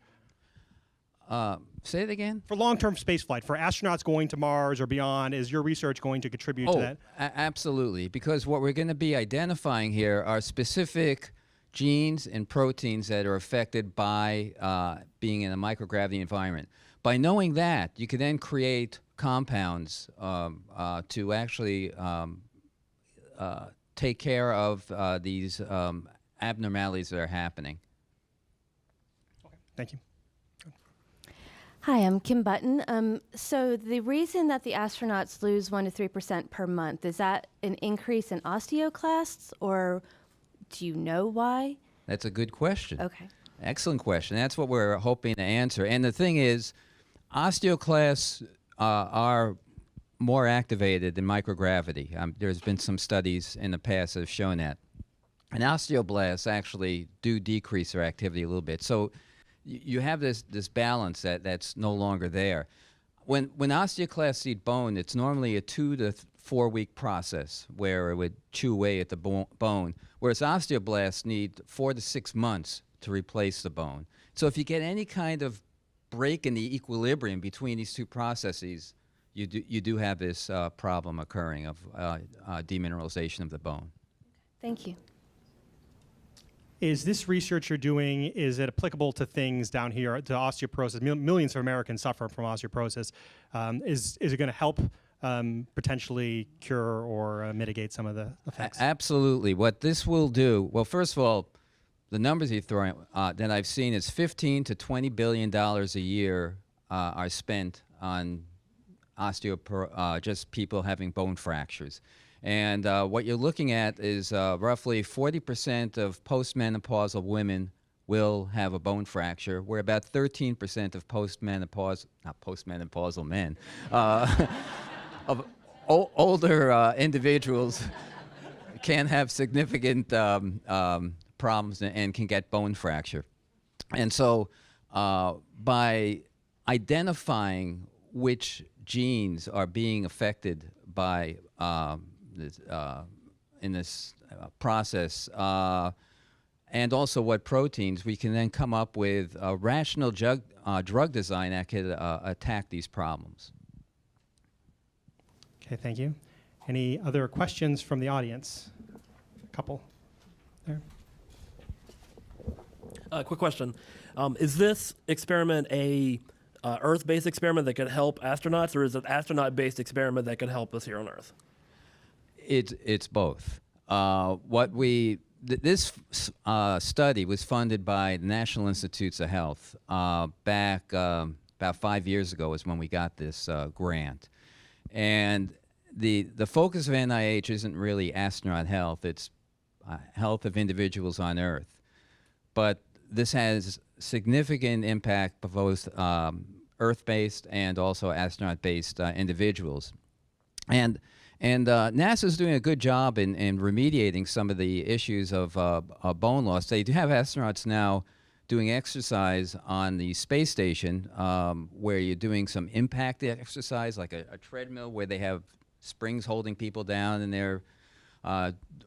T: Say it again.
A: For long-term spaceflight, for astronauts going to Mars or beyond, is your research going to contribute to that?
T: Absolutely, because what we're going to be identifying here are specific genes and proteins that are affected by being in a microgravity environment. By knowing that, you can then create compounds to actually take care of these abnormalities that are happening.
A: Thank you.
U: Hi, I'm Kim Button. So the reason that the astronauts lose 1 to 3% per month, is that an increase in osteoclasts, or do you know why?
T: That's a good question.
U: Okay.
T: Excellent question. That's what we're hoping to answer. And the thing is, osteoclasts are more activated than microgravity. There's been some studies in the past that have shown that. And osteoblasts actually do decrease their activity a little bit. So you have this balance that's no longer there. When osteoclasts eat bone, it's normally a 2 to 4 week process where it would chew away at the bone, whereas osteoblasts need 4 to 6 months to replace the bone. So if you get any kind of break in the equilibrium between these two processes, you do have this problem occurring of demineralization of the bone.
U: Thank you.
A: Is this research you're doing, is it applicable to things down here, to osteoporosis? Millions of Americans suffer from osteoporosis. Is it going to help potentially cure or mitigate some of the effects?
T: Absolutely. What this will do, well, first of all, the numbers you're throwing that I've seen is $15 to $20 billion a year are spent on just people having bone fractures. And what you're looking at is roughly 40% of postmenopausal women will have a bone fracture, where about 13% of postmenopausal men, of older individuals can have significant problems and can get bone fracture. And so by identifying which genes are being affected by in this process, and also what proteins, we can then come up with a rational drug design that could attack these problems.
A: Okay, thank you. Any other questions from the audience? A couple there.
V: Quick question. Is this experiment a Earth-based experiment that could help astronauts, or is it an astronaut-based experiment that could help us here on Earth?
T: It's both. This study was funded by the National Institutes of Health back about 5 years ago is when we got this grant. And the focus of NIH isn't really astronaut health, it's health of individuals on Earth. But this has significant impact for both Earth-based and also astronaut-based individuals. And NASA's doing a good job in remediating some of the issues of bone loss. They do have astronauts now doing exercise on the space station where you're doing some impact exercise, like a treadmill where they have springs holding people down and they're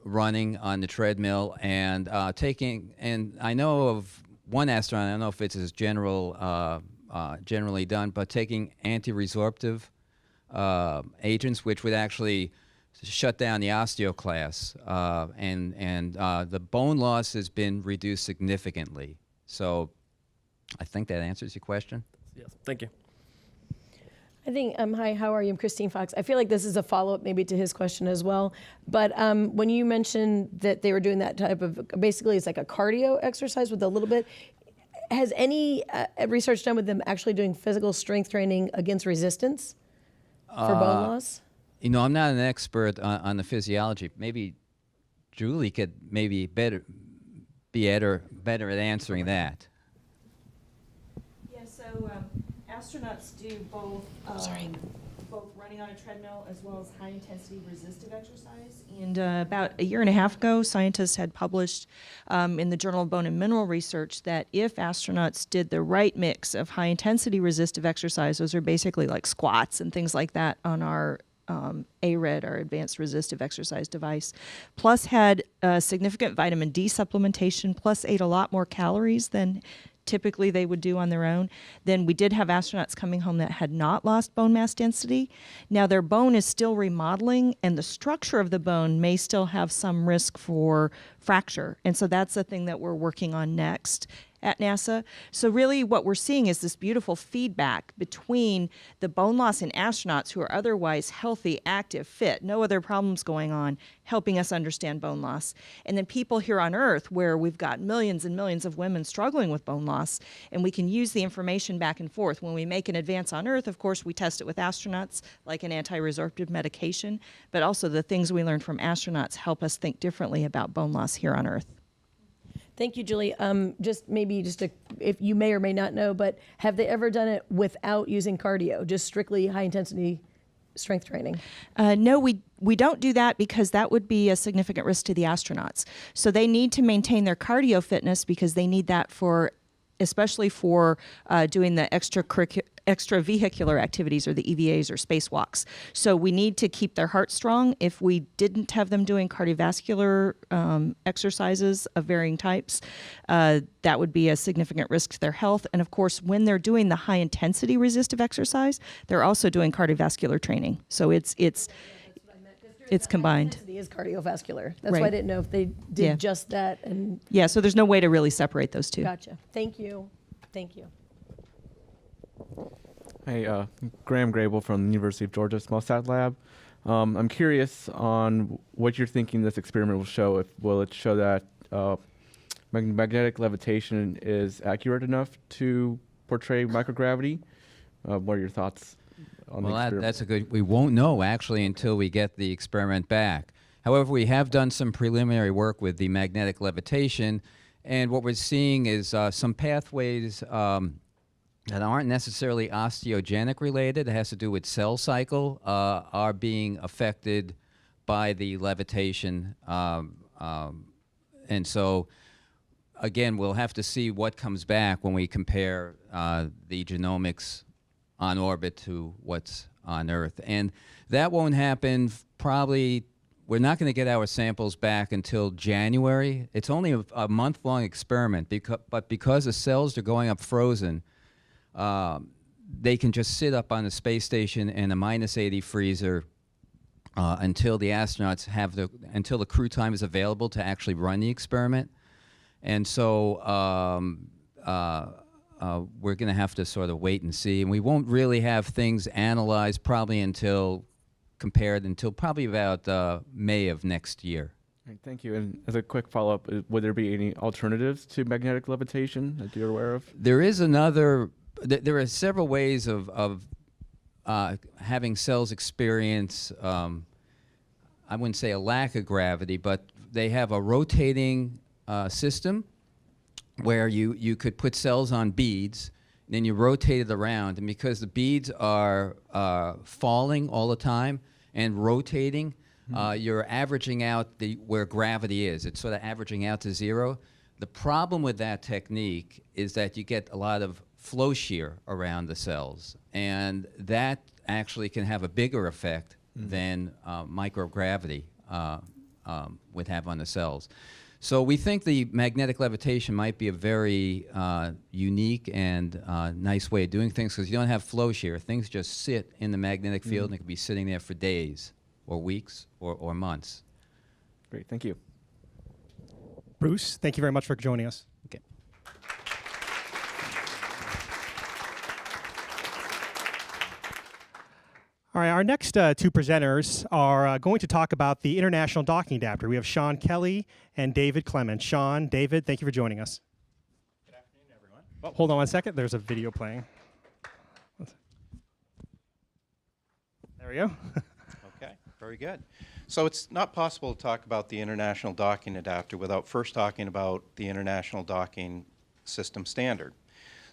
T: running on the treadmill and and I know of one astronaut, I don't know if it's as generally done, but taking anti-resorptive agents, which would actually shut down the osteoclasts, and the bone loss has been reduced significantly. So I think that answers your question.
V: Yes, thank you.
B: I think, hi, how are you? I'm Christine Fox. I feel like this is a follow-up maybe to his question as well. But when you mentioned that they were doing that type of, basically it's like a cardio exercise with a little bit, has any research done with them actually doing physical strength training against resistance for bone loss?
T: You know, I'm not an expert on the physiology. Maybe Julie could maybe better at answering that.
C: Yeah, so astronauts do both both running on a treadmill as well as high-intensity resistive exercise. And about a year and a half ago, scientists had published in the Journal of Bone and Mineral Research that if astronauts did the right mix of high-intensity resistive exercise, those are basically like squats and things like that on our ARED, our Advanced Resistive Exercise Device, plus had significant vitamin D supplementation, plus ate a lot more calories than typically they would do on their own. Then we did have astronauts coming home that had not lost bone mass density. Now their bone is still remodeling and the structure of the bone may still have some risk for fracture. And so that's the thing that we're working on next at NASA. So really what we're seeing is this beautiful feedback between the bone loss in astronauts who are otherwise healthy, active, fit, no other problems going on, helping us understand bone loss. And then people here on Earth where we've got millions and millions of women struggling with bone loss, and we can use the information back and forth. When we make an advance on Earth, of course, we test it with astronauts, like an anti-resorptive medication, but also the things we learn from astronauts help us think differently about bone loss here on Earth.
B: Thank you, Julie. If you may or may not know, but have they ever done it without using cardio, just strictly high-intensity strength training?
C: No, we don't do that because that would be a significant risk to the astronauts. So they need to maintain their cardio fitness because they need that especially for doing the extravehicular activities or the EVAs or spacewalks. So we need to keep their heart strong. If we didn't have them doing cardiovascular exercises of varying types, that would be a significant risk to their health. And of course, when they're doing the high intensity resistive exercise, they're also doing cardiovascular training. So it's combined.
B: Intensity is cardiovascular. That's
C: Right.
B: why I didn't know if they did
C: Yeah.
B: just that. And
C: Yeah, so there's no way to really separate those two.
B: Gotcha. Thank you. Thank you.
E: Hey, Graham Grable from the University of Georgia Small Sat Lab. I'm curious on what you're thinking this experiment will show. Will it show that magnetic levitation is accurate enough to portray microgravity? What are your thoughts on the experiment?
T: That's a good. We won't know actually until we get the experiment back. However, we have done some preliminary work with the magnetic levitation, and what we're seeing is some pathways that aren't necessarily osteogenic related. It has to do with cell cycle, are being affected by the levitation, and so. Again, we'll have to see what comes back when we compare the genomics on orbit to what's on Earth. And that won't happen probably, we're not going to get our samples back until January. It's only a month-long experiment, but because the cells are going up frozen, they can just sit up on the space station in a -80 freezer until the astronauts until the crew time is available to actually run the experiment. And so we're going to have to sort of wait and see. And we won't really have things analyzed probably until probably about May of next year.
E: Right, thank you. And as a quick follow-up, would there be any alternatives to magnetic levitation that you're aware of?
T: There is there are several ways of having cells experience, I wouldn't say a lack of gravity, but they have a rotating system where you could put cells on beads, and then you rotate it around, and because the beads are falling all the time and rotating, you're averaging out where gravity is. It's sort of averaging out to zero. The problem with that technique is that you get a lot of flow shear around the cells, and that actually can have a bigger effect than microgravity would have on the cells. So we think the magnetic levitation might be a very unique and nice way of doing things because you don't have flow shear. Things just sit in the magnetic field and it could be sitting there for days or weeks or months.
E: Great, thank you.
A: Bruce, thank you very much for joining us.
T: Okay.
A: All right, our next two presenters are going to talk about the International Docking Adapter. We have Sean Kelly and David Clement. Sean, David, thank you for joining us.
G: Good afternoon, everyone.
A: Oh, hold on one second. There's a video playing. There we go.
G: Okay, very good. So it's not possible to talk about the International Docking Adapter without first talking about the International Docking System Standard.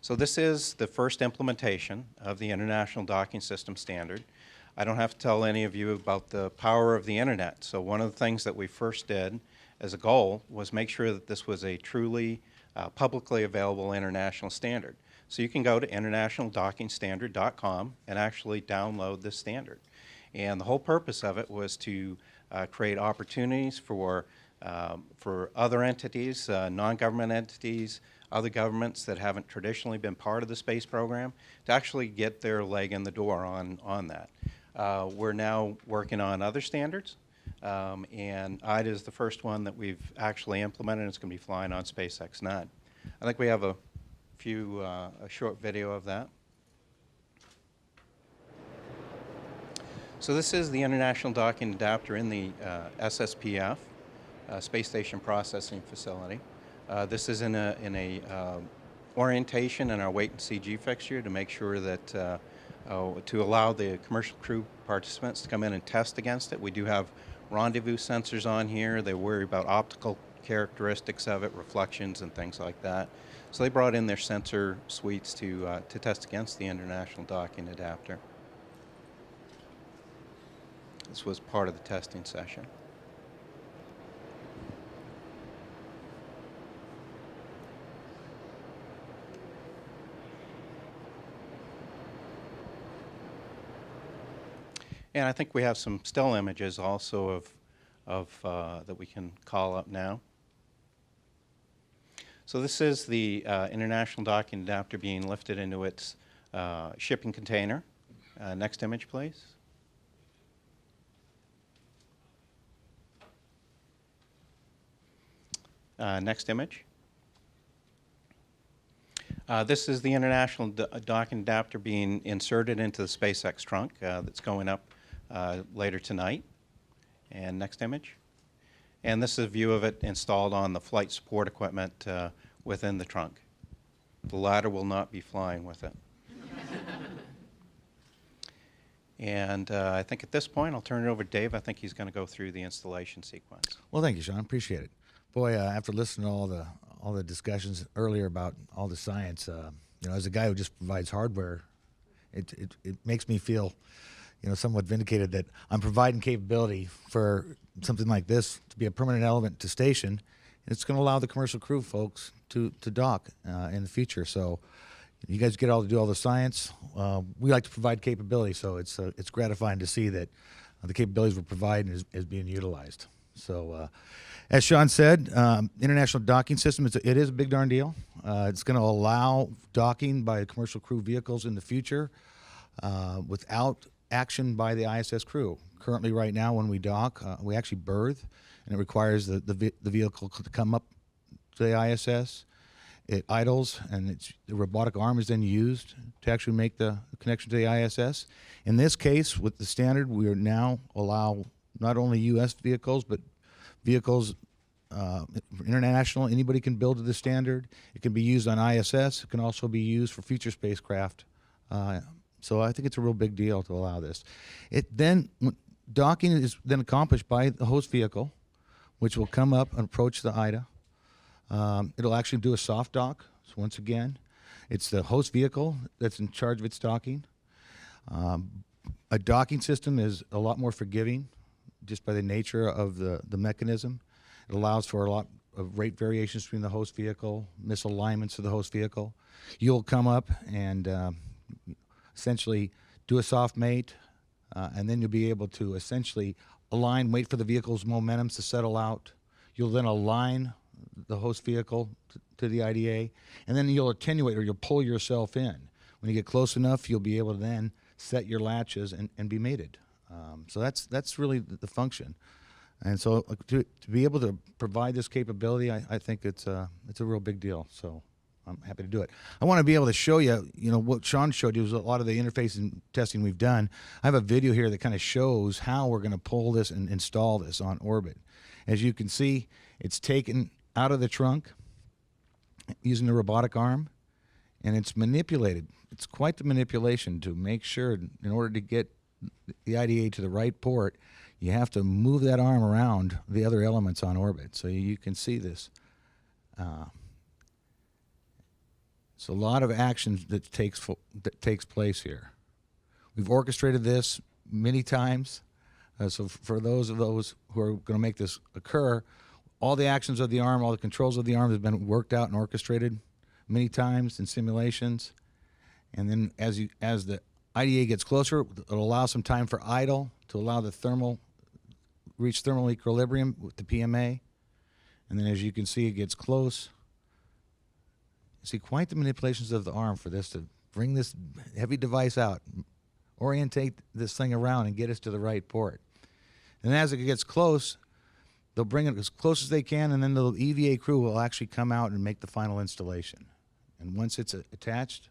G: So this is the first implementation of the International Docking System Standard. I don't have to tell any of you about the power of the internet. So one of the things that we first did as a goal was make sure that this was a truly publicly available international standard. So you can go to internationaldockingstandard.com and actually download this standard. And the whole purpose of it was to create opportunities for other entities, non-government entities, other governments that haven't traditionally been part of the space program to actually get their leg in the door on that. We're now working on other standards, and IDA is the first one that we've actually implemented, and it's going to be flying on SpaceX 9. I think we have a short video of that. So this is the International Docking Adapter in the SSPF, Space Station Processing Facility. This is in a orientation in our wait and see G fixture to make sure that to allow the commercial crew participants to come in and test against it. We do have rendezvous sensors on here. They worry about optical characteristics of it, reflections and things like that. So they brought in their sensor suites to test against the International Docking Adapter. This was part of the testing session. And I think we have some still images also of that we can call up now. So this is the International Docking Adapter being lifted into its shipping container. Next image, please. Next image. This is the International Docking Adapter being inserted into the SpaceX trunk that's going up later tonight. And next image. And this is a view of it installed on the flight support equipment within the trunk. The ladder will not be flying with it. And I think at this point I'll turn it over to Dave. I think he's going to go through the installation sequence.
I: Well, thank you, Sean. Appreciate it. Boy, after listening to all the discussions earlier about all the science, you know, as a guy who just provides hardware, it makes me feel, you know, somewhat vindicated that I'm providing capability for something like this to be a permanent element to station. It's going to allow the commercial crew folks to dock in the future. So you guys get all to do all the science. We like to provide capability, so it's gratifying to see that the capabilities we're providing is being utilized. So as Sean said, International Docking System, it is a big darn deal. It's going to allow docking by commercial crew vehicles in the future without action by the ISS crew. Currently, right now, when we dock, we actually berth, and it requires the vehicle to come up to the ISS. It idles, and the robotic arm is then used to actually make the connection to the ISS. In this case, with the standard, we are now allow not only U.S. vehicles, but vehicles international. Anybody can build to the standard. It can be used on ISS. It can also be used for future spacecraft. So I think it's a real big deal to allow this. Docking is then accomplished by the host vehicle, which will come up and approach the IDA. It'll actually do a soft dock. So once again, it's the host vehicle that's in charge of its docking. A docking system is a lot more forgiving just by the nature of the mechanism. It allows for a lot of rate variations between the host vehicle, misalignments of the host vehicle. You'll come up and essentially do a soft mate, and then you'll be able to essentially align, wait for the vehicle's momentums to settle out. You'll then align the host vehicle to the IDA, and then you'll attenuate or you'll pull yourself in. When you get close enough, you'll be able to then set your latches and be mated. So that's really the function. And so to be able to provide this capability, I think it's a real big deal. So I'm happy to do it. I want to be able to show you, what Sean showed you was a lot of the interface and testing we've done. I have a video here that kind of shows how we're going to pull this and install this on orbit. As you can see, it's taken out of the trunk using the robotic arm, and it's manipulated. It's quite the manipulation to make sure, in order to get the IDA to the right port, you have to move that arm around the other elements on orbit. So you can see this. It's a lot of action that takes place here. We've orchestrated this many times. So for those who are going to make this occur, all the actions of the arm, all the controls of the arm have been worked out and orchestrated many times in simulations. And then as the IDA gets closer, it'll allow some time for idle to allow the reach thermal equilibrium with the PMA. And then as you can see, it gets close. You see quite the manipulations of the arm for this to bring this heavy device out, orientate this thing around and get us to the right port. And as it gets close, they'll bring it as close as they can, and then the EVA crew will actually come out and make the final installation. And once it's attached,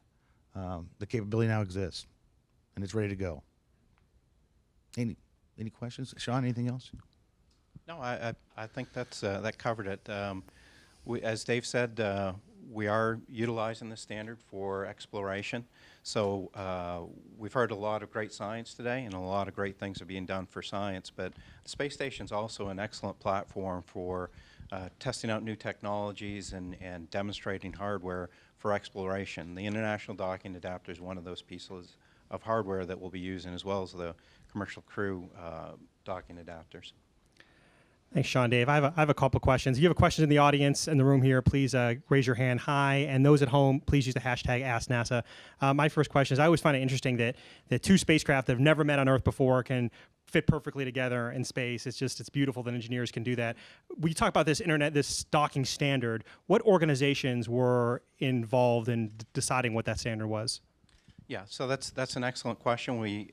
I: the capability now exists, and it's ready to go. Any questions? Sean, anything else?
G: No, I think that covered it. As Dave said, we are utilizing the standard for exploration. So we've heard a lot of great science today, and a lot of great things are being done for science. But the space station is also an excellent platform for testing out new technologies and demonstrating hardware for exploration. The International Docking Adapter is one of those pieces of hardware that we'll be using, as well as the commercial crew docking adapters.
A: Thanks, Sean. Dave, I have a couple questions. If you have a question in the audience in the room here, please raise your hand high. And those at home, please use the hashtag AskNASA. My first question is, I always find it interesting that two spacecraft that have never met on Earth before can fit perfectly together in space. It's beautiful that engineers can do that. We talk about this docking standard. What organizations were involved in deciding what that standard was?
G: Yeah, so that's an excellent question.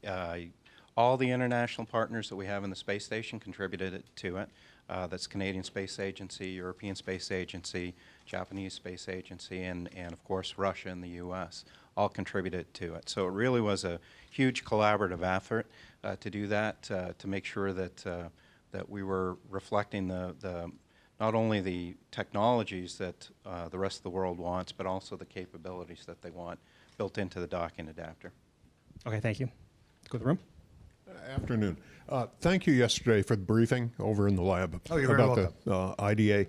G: All the international partners that we have in the space station contributed to it. That's Canadian Space Agency, European Space Agency, Japanese Space Agency, and of course Russia and the U.S. all contributed to it. So it really was a huge collaborative effort to do that, to make sure that we were reflecting not only the technologies that the rest of the world wants, but also the capabilities that they want built into the docking adapter.
A: Okay, thank you. Let's go to the room.
D: Afternoon. Thank you yesterday for the briefing over in the lab
I: about
D: the IDA.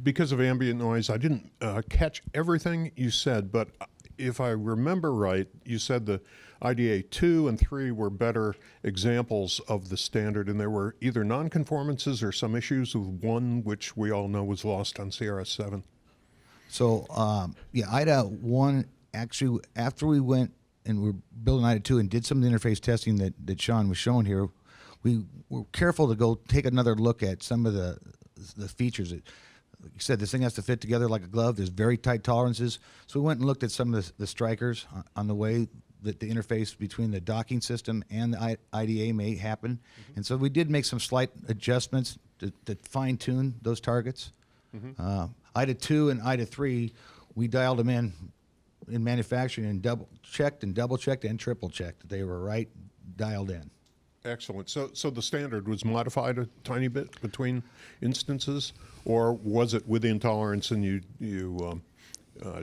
D: Because of ambient noise, I didn't catch everything you said, but if I remember right, you said the IDA 2 and 3 were better examples of the standard, and there were either nonconformances or some issues with one, which we all know was lost on CRS-7.
I: So, IDA 1, actually, after we went and we're building IDA 2 and did some of the interface testing that Sean was showing here, we were careful to go take another look at some of the features. Like you said, this thing has to fit together like a glove. There's very tight tolerances. So we went and looked at some of the strikers on the way that the interface between the docking system and the IDA may happen. Mm-hmm. And so we did make some slight adjustments to fine-tune those targets. Mm-hmm. IDA 2 and IDA 3, we dialed them in manufacturing and double-checked and triple-checked that they were right, dialed in.
D: Excellent. So the standard was modified a tiny bit between instances, or was it within tolerance and you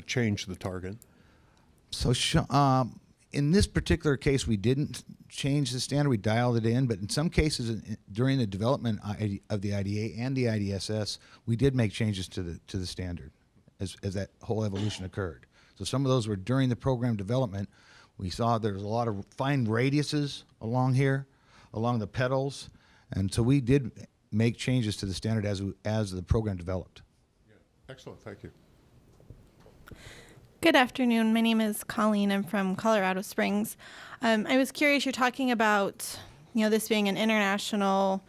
D: changed the target? So
I: in this particular case, we didn't change the standard. We dialed it in, but in some cases during the development of the IDA and the IDSS, we did make changes to the standard as that whole evolution occurred. So some of those were during the program development. We saw there was a lot of fine radiuses along here, along the petals, and so we did make changes to the standard as the program developed.
D: Yeah. Excellent, thank you.
F: Good afternoon. My name is Colleen. I'm from Colorado Springs. I was curious, you're talking about, this being an international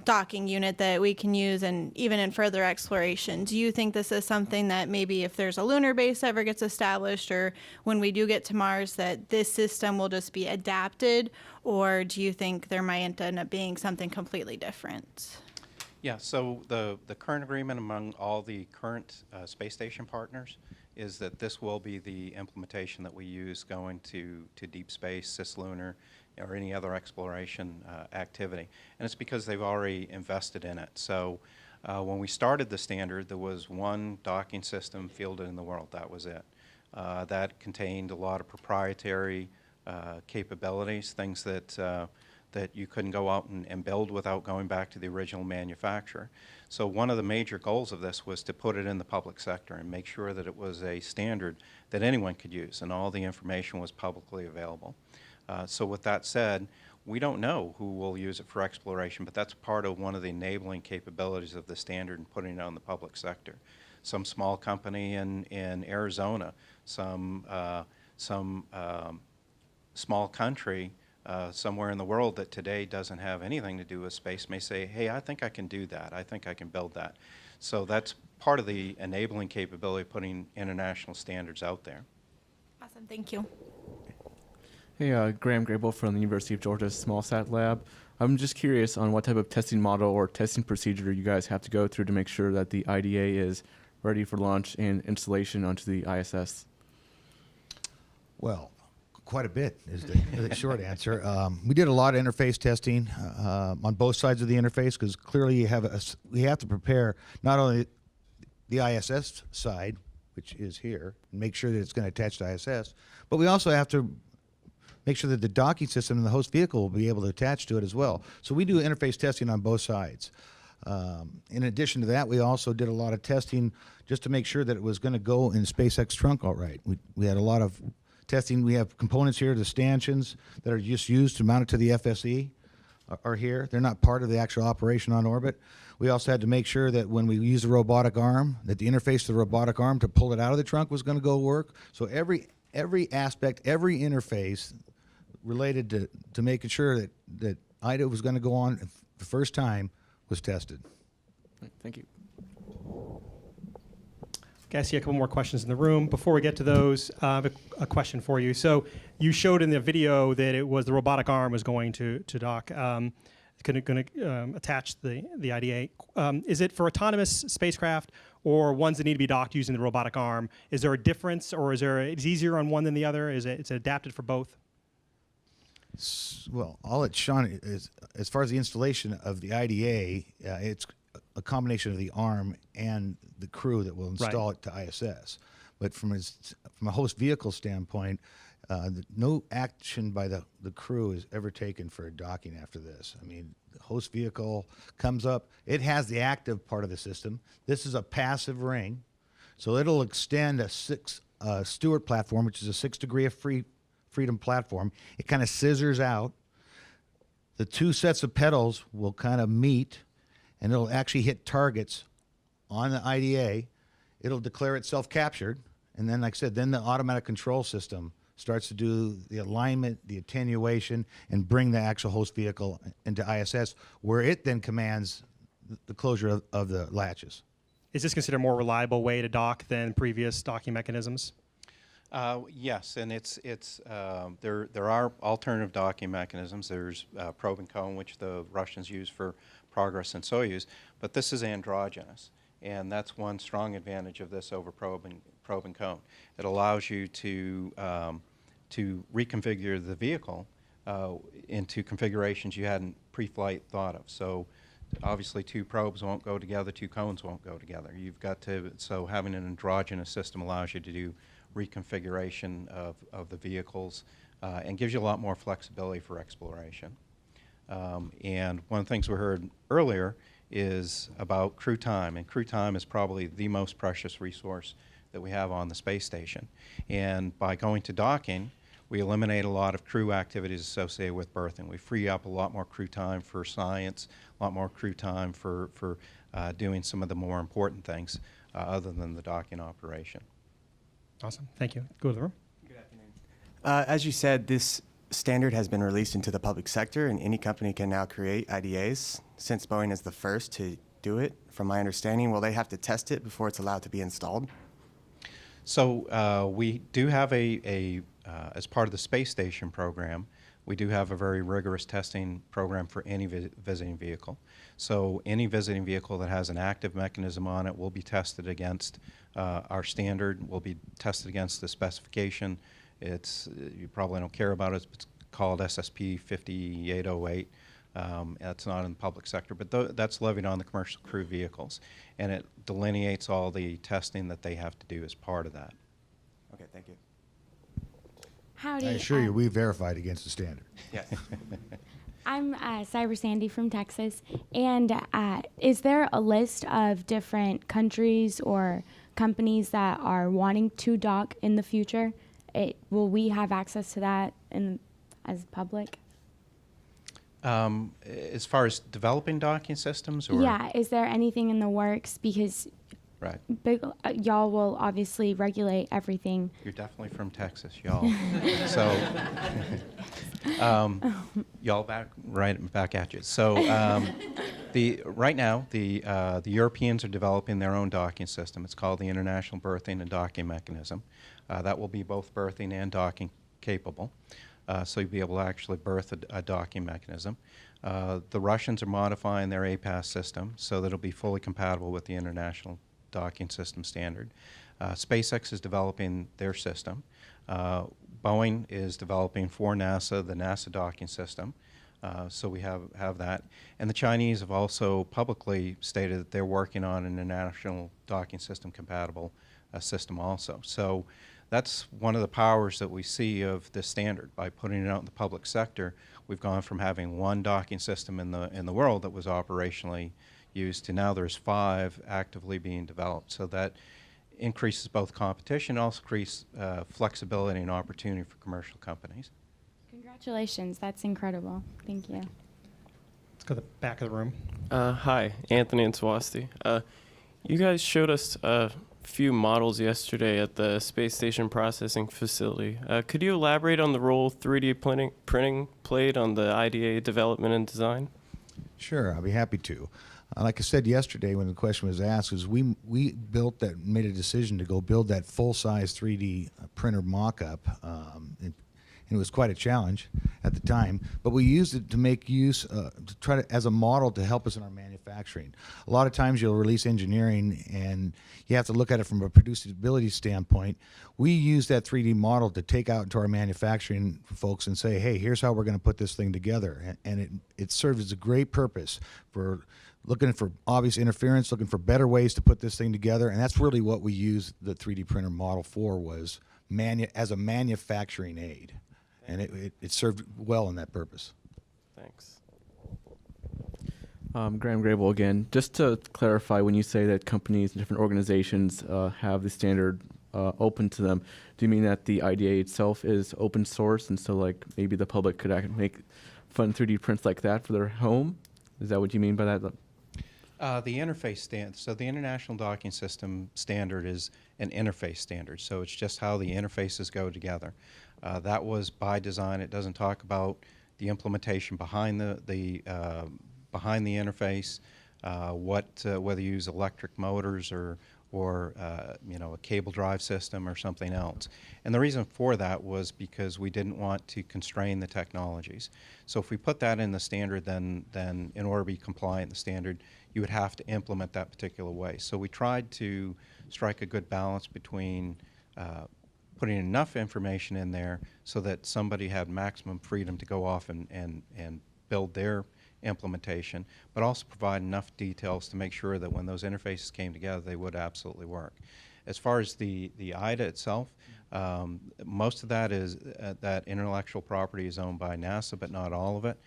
F: docking unit that we can use and even in further exploration. Do you think this is something that maybe if there's a lunar base ever gets established, or when we do get to Mars, that this system will just be adapted, or do you think there might end up being something completely different?
G: Yeah, so the current agreement among all the current space station partners is that this will be the implementation that we use going to deep space, cislunar, or any other exploration activity. And it's because they've already invested in it. So when we started the standard, there was one docking system fielded in the world. That was it. That contained a lot of proprietary capabilities, things that that you couldn't go out and build without going back to the original manufacturer. So one of the major goals of this was to put it in the public sector and make sure that it was a standard that anyone could use and all the information was publicly available. So with that said, we don't know who will use it for exploration, but that's part of one of the enabling capabilities of the standard and putting it on the public sector. Some small company in Arizona, some small country somewhere in the world that today doesn't have anything to do with space may say, hey, I think I can do that. I think I can build that. So that's part of the enabling capability of putting international standards out there.
F: Awesome, thank you.
E: Hey, Graham Grable from the University of Georgia's SmallSat Lab. I'm just curious on what type of testing model or testing procedure you guys have to go through to make sure that the IDA is ready for launch and installation onto the ISS.
I: Well, quite a bit is the short answer. We did a lot of interface testing on both sides of the interface because clearly we have to prepare not only the ISS side, which is here, and make sure that it's going to attach to ISS, but we also have to make sure that the docking system and the host vehicle will be able to attach to it as well. So we do interface testing on both sides. In addition to that, we also did a lot of testing just to make sure that it was going to go in SpaceX trunk all right. We had a lot of testing. We have components here, the stanchions that are just used to mount it to the FSE are here. They're not part of the actual operation on orbit. We also had to make sure that when we use the robotic arm, that the interface to the robotic arm to pull it out of the trunk was going to go work. So every aspect, every interface related to making sure that IDA was going to go on the first time was tested.
E: Thank you.
A: Okay, I see a couple more questions in the room. Before we get to those, I have a question for you. So you showed in the video that it was the robotic arm was going to dock, going to attach the IDA. Is it for autonomous spacecraft or ones that need to be docked using the robotic arm? Is there a difference, or is it's easier on one than the other? It's adapted for both?
I: Well, I'll let Sean, as far as the installation of the IDA, it's a combination of the arm and the crew that will install it to ISS. But from a host vehicle standpoint, no action by the crew is ever taken for a docking after this. I mean, the host vehicle comes up. It has the active part of the system. This is a passive ring. So it'll extend a Stewart platform, which is a 6 degree of freedom platform. It kind of scissors out. The two sets of pedals will kind of meet, and it'll actually hit targets on the IDA. It'll declare itself captured, and then, like I said, then the automatic control system starts to do the alignment, the attenuation, and bring the actual host vehicle into ISS, where it then commands the closure of the latches.
A: Is this considered a more reliable way to dock than previous docking mechanisms?
G: Yes, and there are alternative docking mechanisms. There's probe and cone, which the Russians use for Progress and Soyuz, but this is androgynous, and that's one strong advantage of this over probe and cone. It allows you to reconfigure the vehicle into configurations you hadn't pre-flight thought of. So obviously 2 probes won't go together, 2 cones won't go together. You've got to, so having an androgynous system allows you to do reconfiguration of the vehicles and gives you a lot more flexibility for exploration. And one of the things we heard earlier is about crew time, and crew time is probably the most precious resource that we have on the space station. And by going to docking, we eliminate a lot of crew activities associated with berthing. We free up a lot more crew time for science, a lot more crew time for doing some of the more important things other than the docking operation.
A: Awesome. Thank you. Go to the room.
N: Good afternoon. As you said, this standard has been released into the public sector, and any company can now create IDAs. Since Boeing is the first to do it, from my understanding, will they have to test it before it's allowed to be installed?
G: So we do have a as part of the space station program, we do have a very rigorous testing program for any visiting vehicle. So any visiting vehicle that has an active mechanism on it will be tested against our standard, will be tested against the specification. It's, you probably don't care about it, it's called SSP 5808. That's not in the public sector, but that's levied on the commercial crew vehicles. And it delineates all the testing that they have to do as part of that.
N: Okay, thank you.
J: Howdy.
I: I assure you, we verified against the standard.
N: Yes.
J: I'm Cyber Sandy from Texas, and is there a list of different countries or companies that are wanting to dock in the future? Will we have access to that as public?
G: As far as developing docking systems, or
J: Yeah, is there anything in the works? Because
G: right,
J: y'all will obviously regulate everything.
G: you're definitely from Texas, y'all. So y'all back at you. So right now the Europeans are developing their own docking system. It's called the International Berthing and Docking Mechanism. That will be both berthing and docking capable. So you'll be able to actually berth a docking mechanism. The Russians are modifying their APAS system so that it'll be fully compatible with the International Docking System standard. SpaceX is developing their system. Boeing is developing for NASA the NASA docking system. So we have that. And the Chinese have also publicly stated that they're working on an international docking system compatible system also. So that's one of the powers that we see of this standard. By putting it out in the public sector, we've gone from having one docking system in the world that was operationally used to now there's 5 actively being developed. So that increases both competition, also increases flexibility and opportunity for commercial companies.
J: Congratulations, that's incredible. Thank you.
A: Let's go to the back of the room.
H: Hi, Anthony and Swasti. You guys showed us a few models yesterday at the Space Station Processing Facility. Could you elaborate on the role 3D printing played on the IDA development and design?
I: Sure, I'll be happy to. Like I said yesterday when the question was asked, is we made a decision to go build that full-size 3D printer mock-up. And it was quite a challenge at the time, but we used it to make use, to try to, as a model to help us in our manufacturing. A lot of times you'll release engineering and you have to look at it from a producibility standpoint. We use that 3D model to take out to our manufacturing folks and say, hey, here's how we're going to put this thing together. And it serves as a great purpose for looking for obvious interference, looking for better ways to put this thing together. And that's really what we used the 3D printer model for, was as a manufacturing aid. And it served well in that purpose.
H: Thanks.
E: Graham Grable again. Just to clarify, when you say that companies and different organizations have the standard open to them, do you mean that the IDA itself is open source, and so like maybe the public could make fun 3D prints like that for their home? Is that what you mean by that?
G: The interface standard, so the International Docking System standard is an interface standard, so it's just how the interfaces go together. That was by design. It doesn't talk about the implementation behind the interface, whether you use electric motors or a cable drive system or something else. And the reason for that was because we didn't want to constrain the technologies. So if we put that in the standard, then in order to be compliant with the standard, you would have to implement that particular way. So we tried to strike a good balance between putting enough information in there so that somebody had maximum freedom to go off and build their implementation, but also provide enough details to make sure that when those interfaces came together, they would absolutely work. As far as the IDA itself, most of that is that intellectual property is owned by NASA, but not all of it.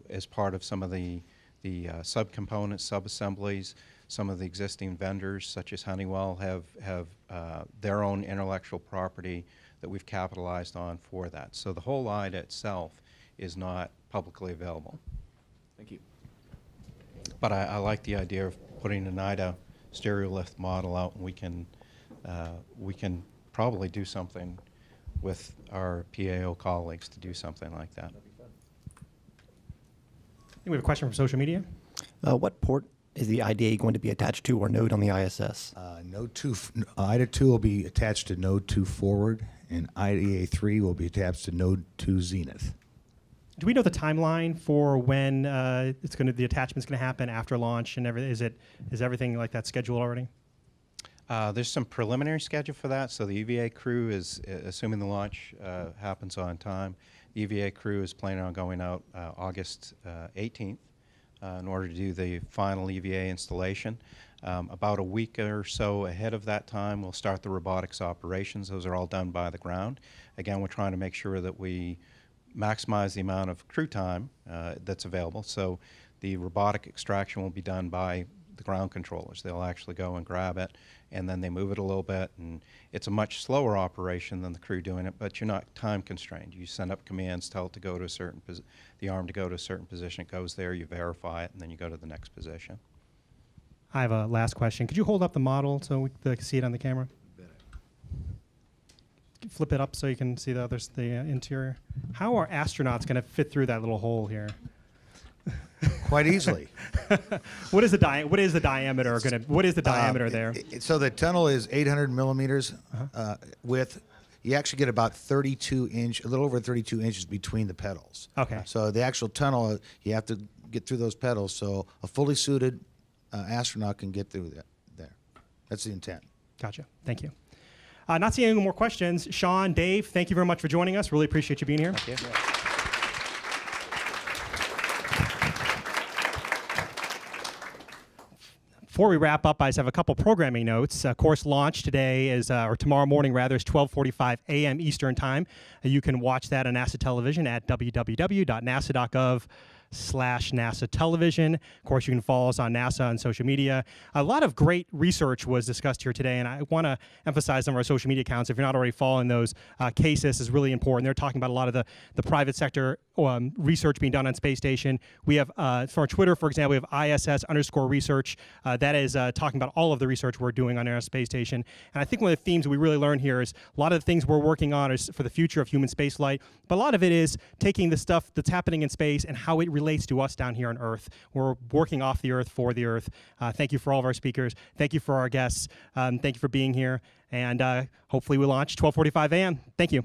G: As part of some of the subcomponents, subassemblies, some of the existing vendors, such as Honeywell, have their own intellectual property that we've capitalized on for that. So the whole IDA itself is not publicly available.
E: Thank you.
G: But I like the idea of putting an IDA stereolith model out, and we can probably do something with our PAO colleagues to do something like that.
A: We have a question from social media.
R: What port is the IDA going to be attached to, or node on the ISS?
I: IDA 2 will be attached to node 2 forward, and IDA 3 will be attached to Node 2 Zenith.
A: Do we know the timeline for when the attachment's going to happen after launch and everything? Is everything like that scheduled already?
G: There's some preliminary schedule for that. So the EVA crew is, assuming the launch happens on time, the EVA crew is planning on going out August 18th in order to do the final EVA installation. About a week or so ahead of that time, we'll start the robotics operations. Those are all done by the ground. Again, we're trying to make sure that we maximize the amount of crew time that's available. So the robotic extraction will be done by the ground controllers. They'll actually go and grab it, and then they move it a little bit, and it's a much slower operation than the crew doing it, but you're not time constrained. You send up commands, tell it to go to a certain the arm to go to a certain position. It goes there, you verify it, and then you go to the next position.
A: I have a last question. Could you hold up the model so we can see it on the camera? Flip it up so you can see the interior. How are astronauts going to fit through that little hole here?
I: Quite easily.
A: What is the diameter there?
I: So the tunnel is 800 millimeters width. You actually get about a little over 32 inches between the pedals.
A: Okay.
I: So the actual tunnel, you have to get through those pedals. So a fully suited astronaut can get through there. That's the intent.
A: Gotcha. Thank you. Not seeing any more questions. Sean, Dave, thank you very much for joining us. Really appreciate you being here.
G: Thank you.
A: Before we wrap up, I just have a couple programming notes. Course launch today or tomorrow morning rather, is 12:45 a.m. Eastern Time. You can watch that on NASA television at www.nasa.gov/NASA television. Of course, you can follow us on NASA on social media. A lot of great research was discussed here today, and I want to emphasize some of our social media accounts. If you're not already following those, CASIS is really important. They're talking about a lot of the private sector research being done on space station. We have, for Twitter, for example, we have ISS_research. That is talking about all of the research we're doing on our space station. And I think one of the themes we really learned here is a lot of the things we're working on is for the future of human spaceflight, but a lot of it is taking the stuff that's happening in space and how it relates to us down here on Earth. We're working off the Earth for the Earth. Thank you for all of our speakers. Thank you for our guests. Thank you for being here. And hopefully we launch 12:45 a.m. Thank you.